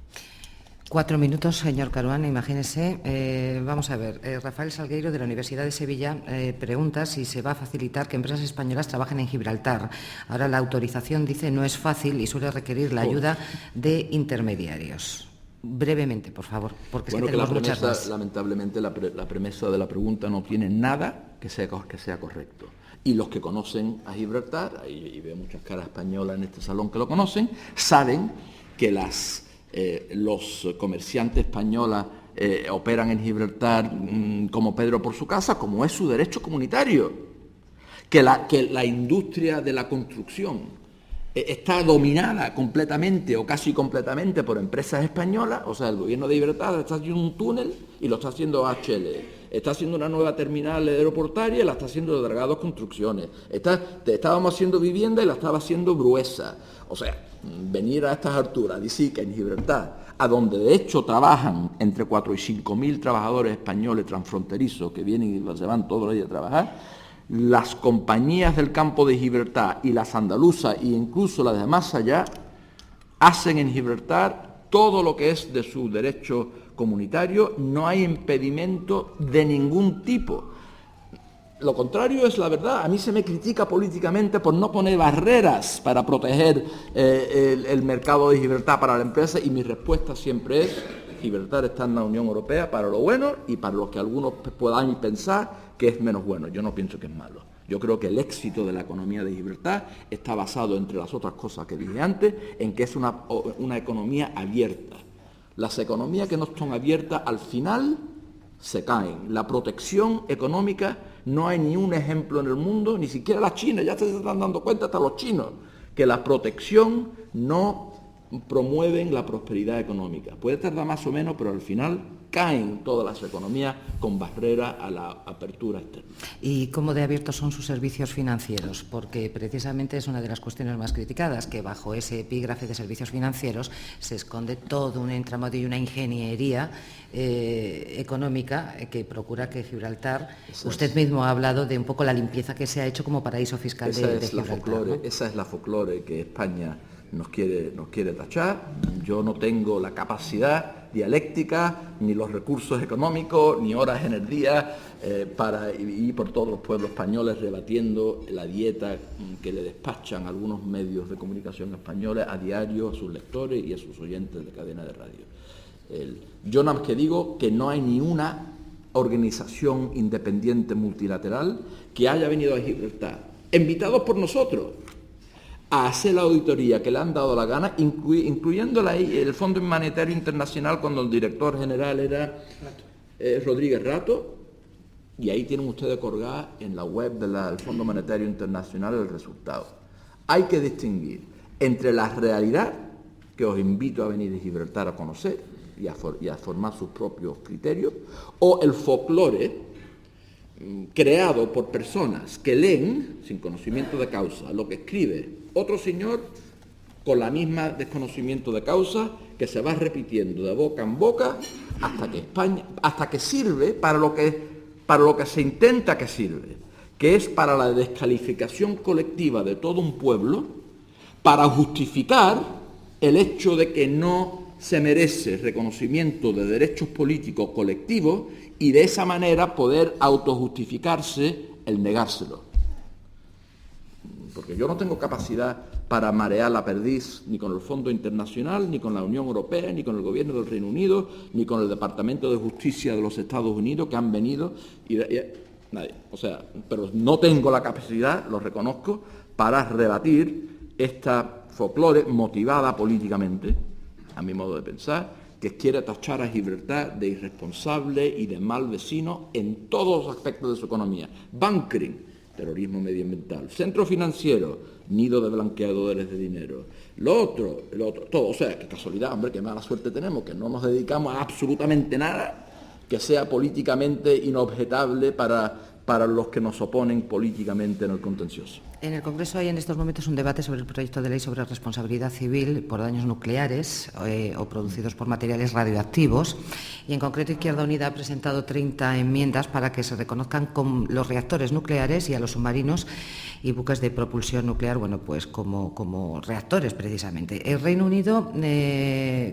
Speaker 3: 4 minutos, señor Caruana, imagínese. Vamos a ver, Rafael Salgueiro, de la Universidad de Sevilla, pregunta si se va a facilitar que empresas españolas trabajen en Gibraltar. Ahora la autorización, dice, no es fácil y suele requerir la ayuda de intermediarios. Brevemente, por favor, porque es que tenemos muchas más.
Speaker 2: Lamentablemente, la premisa de la pregunta no tiene nada que sea correcto. Y los que conocen a Gibraltar, y veo muchas caras españolas en este salón que lo conocen, saben que los comerciantes españoles operan en Gibraltar como Pedro por su casa, como es su derecho comunitario, que la industria de la construcción está dominada completamente o casi completamente por empresas españolas. O sea, el gobierno de Gibraltar está haciendo un túnel y lo está haciendo HL, está haciendo una nueva terminal aeroportuaria y la está haciendo Dragados Construcciones, estábamos haciendo vivienda y la estaba haciendo Bruesa. O sea, venir a estas alturas, decir que en Gibraltar, a donde de hecho trabajan entre 4 y 5 mil trabajadores españoles transfronterizos que vienen y se van todos los días a trabajar, las compañías del campo de Gibraltar y las andaluzas e incluso las de más allá hacen en Gibraltar todo lo que es de su derecho comunitario, no hay impedimento de ningún tipo. Lo contrario es la verdad. A mí se me critica políticamente por no poner barreras para proteger el mercado de Gibraltar para la empresa, y mi respuesta siempre es: Gibraltar está en la Unión Europea para lo bueno y para lo que algunos puedan pensar que es menos bueno. Yo no pienso que es malo. Yo creo que el éxito de la economía de Gibraltar está basado, entre las otras cosas que dije antes, en que es una economía abierta. Las economías que no son abiertas al final se caen. La protección económica, no hay ni un ejemplo en el mundo, ni siquiera la China, ya se están dando cuenta hasta los chinos, que la protección no promueven la prosperidad económica. Puede tardar más o menos, pero al final caen todas las economías con barrera a la apertura externa.
Speaker 3: ¿Y cómo de abiertos son sus servicios financieros? Porque precisamente es una de las cuestiones más criticadas, que bajo ese epígrafe de servicios financieros se esconde todo un entramado y una ingeniería económica que procura que Gibraltar, usted mismo ha hablado de un poco la limpieza que se ha hecho como paraíso fiscal de Gibraltar, ¿no?
Speaker 2: Esa es la folclore que España nos quiere tachar. Yo no tengo la capacidad dialéctica, ni los recursos económicos, ni horas en el día para ir por todos los pueblos españoles rebatiendo la dieta que le despachan algunos medios de comunicación españoles a diario a sus lectores y a sus oyentes de cadena de radio. Yo nada más que digo que no hay ni una organización independiente multilateral que haya venido a Gibraltar, invitados por nosotros, a hacer la auditoría que le han dado la gana, incluyendo el Fondo Monetario Internacional cuando el director general era Rodríguez Rato, y ahí tienen ustedes colgada en la web del Fondo Monetario Internacional el resultado. Hay que distinguir entre la realidad, que os invito a venir a Gibraltar a conocer y a formar sus propios criterios, o el folclore creado por personas que leen, sin conocimiento de causa, lo que escribe otro señor con la misma desconocimiento de causa, que se va repitiendo de boca en boca hasta que sirve para lo que se intenta que sirve, que es para la descalificación colectiva de todo un pueblo, para justificar el hecho de que no se merece reconocimiento de derechos políticos colectivos y de esa manera poder autojustificarse el negárselo. Porque yo no tengo capacidad para marear la perdiz ni con el Fondo Internacional, ni con la Unión Europea, ni con el Gobierno del Reino Unido, ni con el Departamento de Justicia de los Estados Unidos que han venido nadie. O sea, pero no tengo la capacidad, lo reconozco, para rebatir esta folclore motivada políticamente, a mi modo de pensar, que quiere tachar a Gibraltar de irresponsable y de mal vecino en todos los aspectos de su economía. Bunkering, terrorismo medioambiental. Centro financiero, nido de blanqueadores de dinero. Lo otro, todo. O sea, qué casualidad, hombre, qué mala suerte tenemos, que no nos dedicamos a absolutamente nada que sea políticamente inobjetable para los que nos oponen políticamente en el contencioso.
Speaker 3: En el Congreso hay en estos momentos un debate sobre el proyecto de ley sobre responsabilidad civil por daños nucleares o producidos por materiales radioactivos, y en concreto Izquierda Unida ha presentado 30 enmiendas para que se reconozcan con los reactores nucleares y a los submarinos y buques de propulsión nuclear, bueno, pues como reactores precisamente. El Reino Unido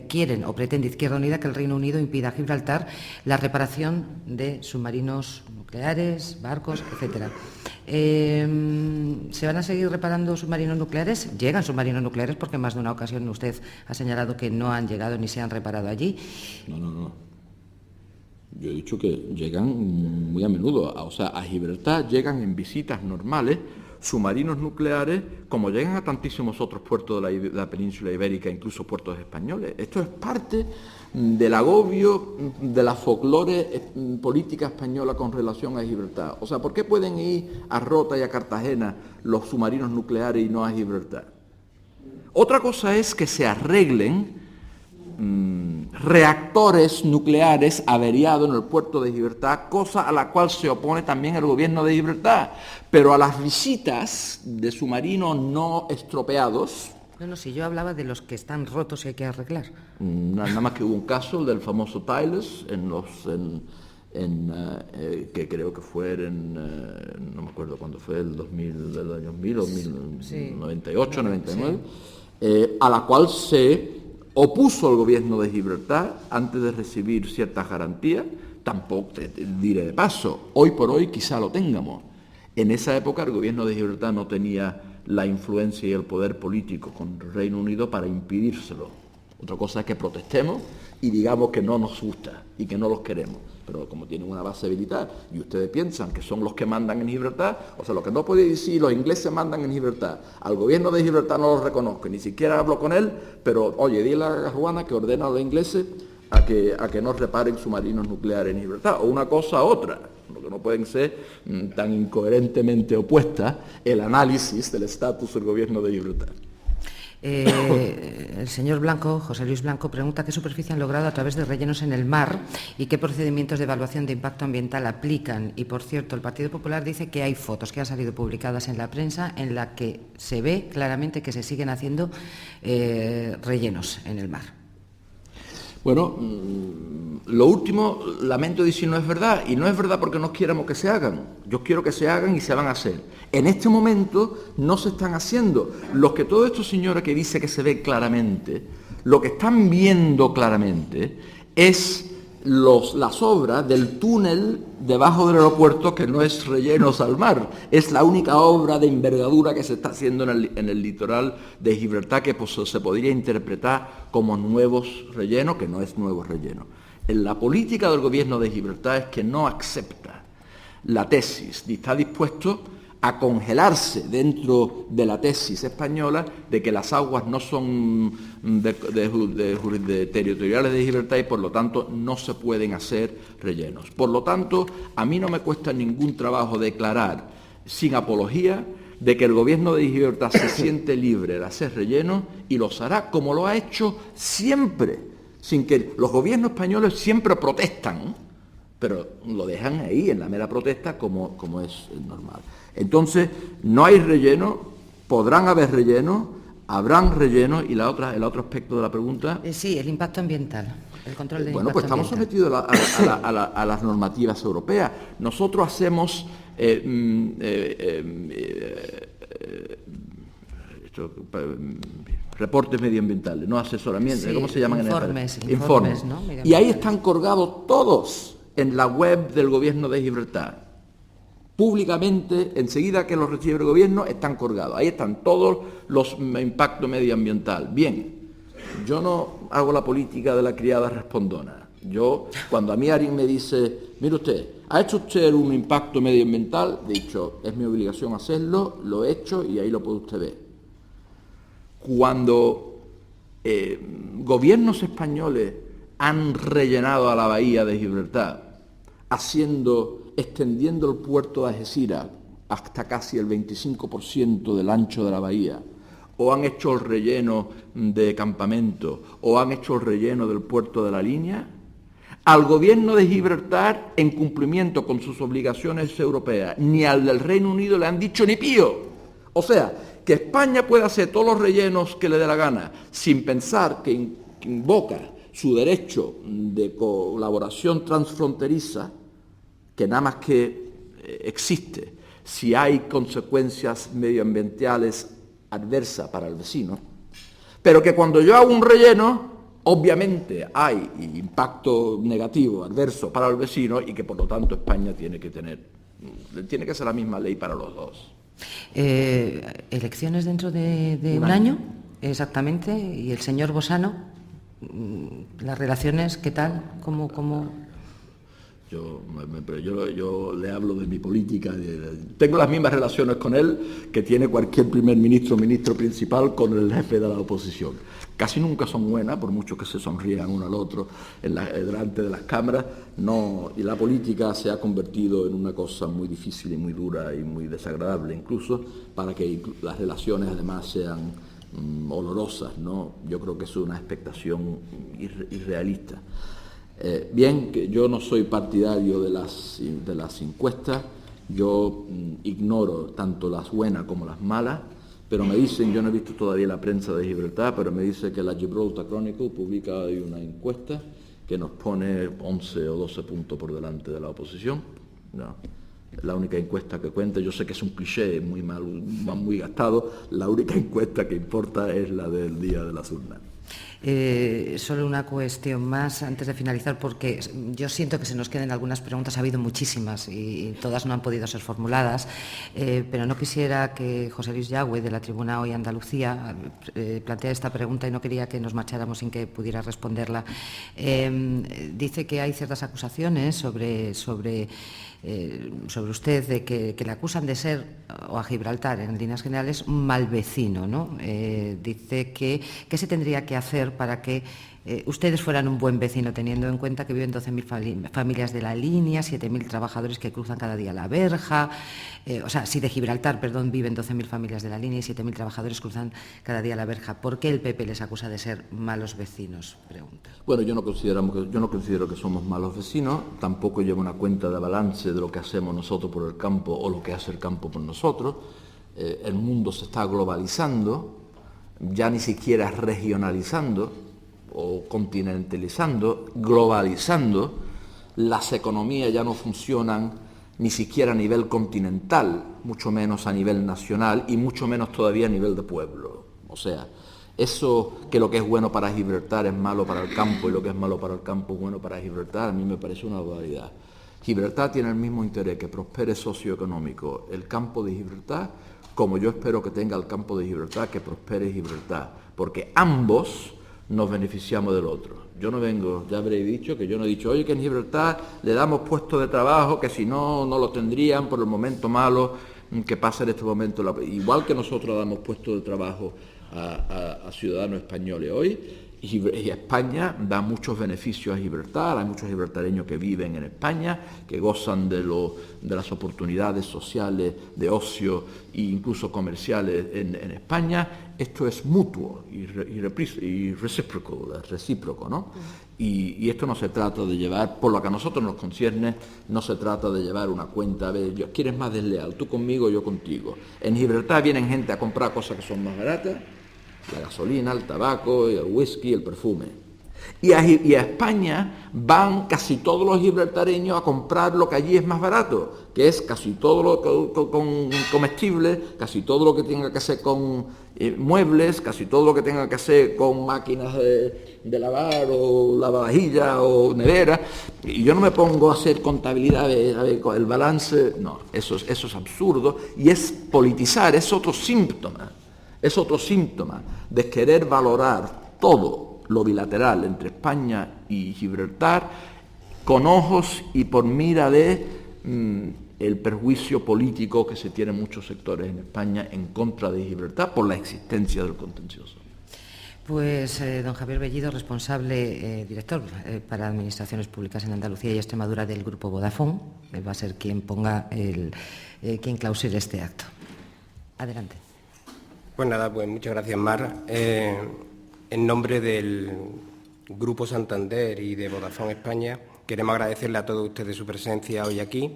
Speaker 3: quieren o pretende Izquierda Unida que el Reino Unido impida a Gibraltar la reparación de submarinos nucleares, barcos, etcétera. ¿Se van a seguir reparando submarinos nucleares? ¿Llegan submarinos nucleares? Porque en más de una ocasión usted ha señalado que no han llegado ni se han reparado allí.
Speaker 2: No. Yo he dicho que llegan muy a menudo. O sea, a Gibraltar llegan en visitas normales submarinos nucleares, como llegan a tantísimos otros puertos de la península ibérica, incluso puertos españoles. Esto es parte del agobio de la folclore política española con relación a Gibraltar. O sea, ¿por qué pueden ir a Rota y a Cartagena los submarinos nucleares y no a Gibraltar? Otra cosa es que se arreglen reactores nucleares averiados en el puerto de Gibraltar, cosa a la cual se opone también el gobierno de Gibraltar. Pero a las visitas de submarinos no estropeados...
Speaker 3: No, si yo hablaba de los que están rotos y hay que arreglar.
Speaker 2: Nada más que hubo un caso, el del famoso Tyles, que creo que fue no me acuerdo cuándo fue, el año 2000 o 98, 99, a la cual se opuso el gobierno de Gibraltar antes de recibir ciertas garantías. Tampoco, te diré de paso, hoy por hoy quizá lo tengamos. En esa época el gobierno de Gibraltar no tenía la influencia y el poder político con el Reino Unido para impedírselo. Otra cosa es que protestemos y digamos que no nos gusta y que no los queremos. Pero como tienen una base militar y ustedes piensan que son los que mandan en Gibraltar, o sea, lo que no puede decir, los ingleses mandan en Gibraltar. Al gobierno de Gibraltar no lo reconozco, ni siquiera hablo con él, pero oye, dile a Caruana que ordena a los ingleses a que no reparen submarinos nucleares en Gibraltar, o una cosa a otra. Lo que no pueden ser tan incoherentemente opuestas el análisis del estatus del gobierno de Gibraltar.
Speaker 3: El señor Blanco, José Luis Blanco, pregunta qué superficie han logrado a través de rellenos en el mar y qué procedimientos de evaluación de impacto ambiental aplican. Y, por cierto, el Partido Popular dice que hay fotos que han salido publicadas en la prensa en la que se ve claramente que se siguen haciendo rellenos en el mar.
Speaker 2: Bueno, Lo último, lamento decir, no es verdad, y no es verdad porque no quieramos que se hagan. Yo quiero que se hagan y se van a hacer. En este momento no se están haciendo. Todos estos señores que dicen que se ve claramente, lo que están viendo claramente es las obras del túnel debajo del aeropuerto, que no es rellenos al mar, es la única obra de envergadura que se está haciendo en el litoral de Gibraltar, que pues, se podría interpretar como nuevos rellenos, que no es nuevos rellenos. La política del gobierno de Gibraltar es que no acepta la tesis y está dispuesto a congelarse dentro de la tesis española de que las aguas no son territoriales de Gibraltar y por lo tanto no se pueden hacer rellenos. Por lo tanto, a mí no me cuesta ningún trabajo declarar sin apología de que el gobierno de Gibraltar se siente libre de hacer rellenos y los hará como lo ha hecho siempre, sin que los gobiernos españoles siempre protestan, pero lo dejan ahí en la mera protesta como es normal. Entonces, no hay relleno, podrán haber relleno, habrán relleno, y el otro aspecto de la pregunta...
Speaker 3: Sí, el impacto ambiental, el control del
Speaker 2: bueno,
Speaker 3: impacto
Speaker 2: pues estamos
Speaker 3: ambiental.
Speaker 2: sometidos a las normativas europeas. Nosotros hacemos reportes medioambientales, no asesoramientos,
Speaker 3: Sí,
Speaker 2: ¿cómo se llaman
Speaker 3: informes,
Speaker 2: en español?
Speaker 3: informes, ¿no?
Speaker 2: Y ahí están colgados todos en la web del gobierno de Gibraltar. Públicamente, enseguida que los recibe el gobierno, están colgados. Ahí están todos los impactos medioambientales. Bien, yo no hago la política de la criada respondona. Yo, cuando a mí alguien me dice, mire usted, ¿ha hecho usted un impacto medioambiental? He dicho, es mi obligación hacerlo, lo he hecho y ahí lo puede usted ver. Cuando gobiernos españoles han rellenado a la bahía de Gibraltar, extendiendo el puerto de Algeciras hasta casi el 25% del ancho de la bahía, o han hecho el relleno de Campamento, o han hecho el relleno del puerto de la Línea, al gobierno de Gibraltar, en cumplimiento con sus obligaciones europeas, ni al del Reino Unido le han dicho ni pío. O sea, que España pueda hacer todos los rellenos que le dé la gana, sin pensar que invoca su derecho de colaboración transfronteriza, que nada más que existe si hay consecuencias medioambientales adversas para el vecino, pero que cuando yo hago un relleno, obviamente hay impacto negativo, adverso para el vecino y que por lo tanto España tiene que ser la misma ley para los dos.
Speaker 3: Elecciones dentro de un año, exactamente, y el señor Bosano, las relaciones, ¿qué tal? ¿Cómo?
Speaker 2: Yo le hablo de mi política, tengo las mismas relaciones con él que tiene cualquier primer ministro o ministro principal con el jefe de la oposición. Casi nunca son buenas, por mucho que se sonrían uno al otro delante de las cámaras, no, y la política se ha convertido en una cosa muy difícil y muy dura y muy desagradable incluso, para que las relaciones además sean olorosas, ¿no? Yo creo que es una expectación irrealista. Bien, que yo no soy partidario de las encuestas, yo ignoro tanto las buenas como las malas, pero me dicen, yo no he visto todavía la prensa de Gibraltar, pero me dice que la Gibraltar Chronicle publica hoy una encuesta que nos pone 11 o 12 puntos por delante de la oposición. No, la única encuesta que cuenta, yo sé que es un cliché muy gastado, la única encuesta que importa es la del día de las urnas.
Speaker 3: Solo una cuestión más antes de finalizar, porque yo siento que se nos quedan algunas preguntas, ha habido muchísimas y todas no han podido ser formuladas, pero no quisiera que José Luis Yagüe, de la Tribuna Hoy Andalucía, planteara esta pregunta y no quería que nos marcháramos sin que pudiera responderla. Dice que hay ciertas acusaciones sobre usted de que le acusan de ser, o a Gibraltar en líneas generales, un mal vecino, ¿no? Dice que ¿qué se tendría que hacer para que ustedes fueran un buen vecino, teniendo en cuenta que viven 12.000 familias de la línea, 7.000 trabajadores que cruzan cada día la verja, si de Gibraltar, perdón, viven 12.000 familias de la línea y 7.000 trabajadores cruzan cada día la verja? ¿Por qué el PP les acusa de ser malos vecinos? Pregunta.
Speaker 2: Bueno, yo no considero que somos malos vecinos, tampoco llevo una cuenta de balance de lo que hacemos nosotros por el campo o lo que hace el campo por nosotros. El mundo se está globalizando, ya ni siquiera regionalizando. o continentalizando, globalizando, las economías ya no funcionan ni siquiera a nivel continental, mucho menos a nivel nacional y mucho menos todavía a nivel de pueblo. O sea, eso que lo que es bueno para Gibraltar es malo para el campo y lo que es malo para el campo es bueno para Gibraltar, a mí me parece una barbaridad. Gibraltar tiene el mismo interés que prospere socioeconómico el campo de Gibraltar, como yo espero que tenga el campo de Gibraltar que prospere Gibraltar, porque ambos nos beneficiamos del otro. Yo no vengo, ya habré dicho, que yo no he dicho, oye, que en Gibraltar le damos puestos de trabajo, que si no, no lo tendrían por el momento malo que pasa en este momento. Igual que nosotros damos puestos de trabajo a ciudadanos españoles hoy, y España da muchos beneficios a Gibraltar, hay muchos gibraltareños que viven en España, que gozan de las oportunidades sociales, de ocio e incluso comerciales en España. Esto es mutuo y recíproco, ¿no? Y esto no se trata de llevar, por lo que a nosotros nos concierne, no se trata de llevar una cuenta, a ver, ¿quién es más desleal? Tú conmigo, yo contigo. En Gibraltar vienen gente a comprar cosas que son más baratas, la gasolina, el tabaco, el whisky, el perfume. Y a España van casi todos los gibraltareños a comprar lo que allí es más barato, que es casi todo lo con comestibles, casi todo lo que tenga que hacer con muebles, casi todo lo que tenga que hacer con máquinas de lavar o lavavajillas o nevera. Y yo no me pongo a hacer contabilidad, a ver, el balance, no, eso es absurdo y es politizar, es otro síntoma. Es otro síntoma de querer valorar todo lo bilateral entre España y Gibraltar con ojos y por mira de el perjuicio político que se tiene en muchos sectores en España en contra de Gibraltar por la existencia del contencioso.
Speaker 3: Pues don Javier Bellido, responsable, director para Administraciones Públicas en Andalucía y Extremadura del Grupo Vodafone, va a ser quien ponga quien clausure este acto. Adelante.
Speaker 4: Pues nada, pues muchas gracias, Mar. En nombre del Grupo Santander y de Vodafone España, queremos agradecerle a todos ustedes su presencia hoy aquí.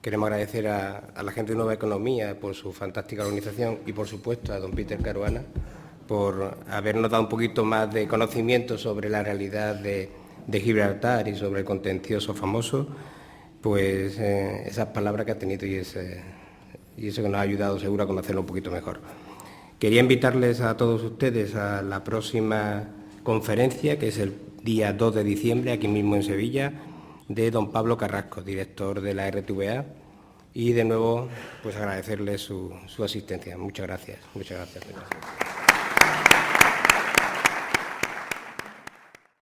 Speaker 4: Queremos agradecer a la gente de Nueva Economía por su fantástica organización y, por supuesto, a don Peter Caruana por habernos dado un poquito más de conocimiento sobre la realidad de Gibraltar y sobre el contencioso famoso, pues esas palabras que ha tenido y eso que nos ha ayudado seguro a conocerlo un poquito mejor. Quería invitarles a todos ustedes a la próxima conferencia, que es el día 2 de diciembre, aquí mismo en Sevilla, de don Pablo Carrasco, director de la RTVA, y de nuevo pues agradecerle su asistencia. Muchas gracias. Muchas gracias.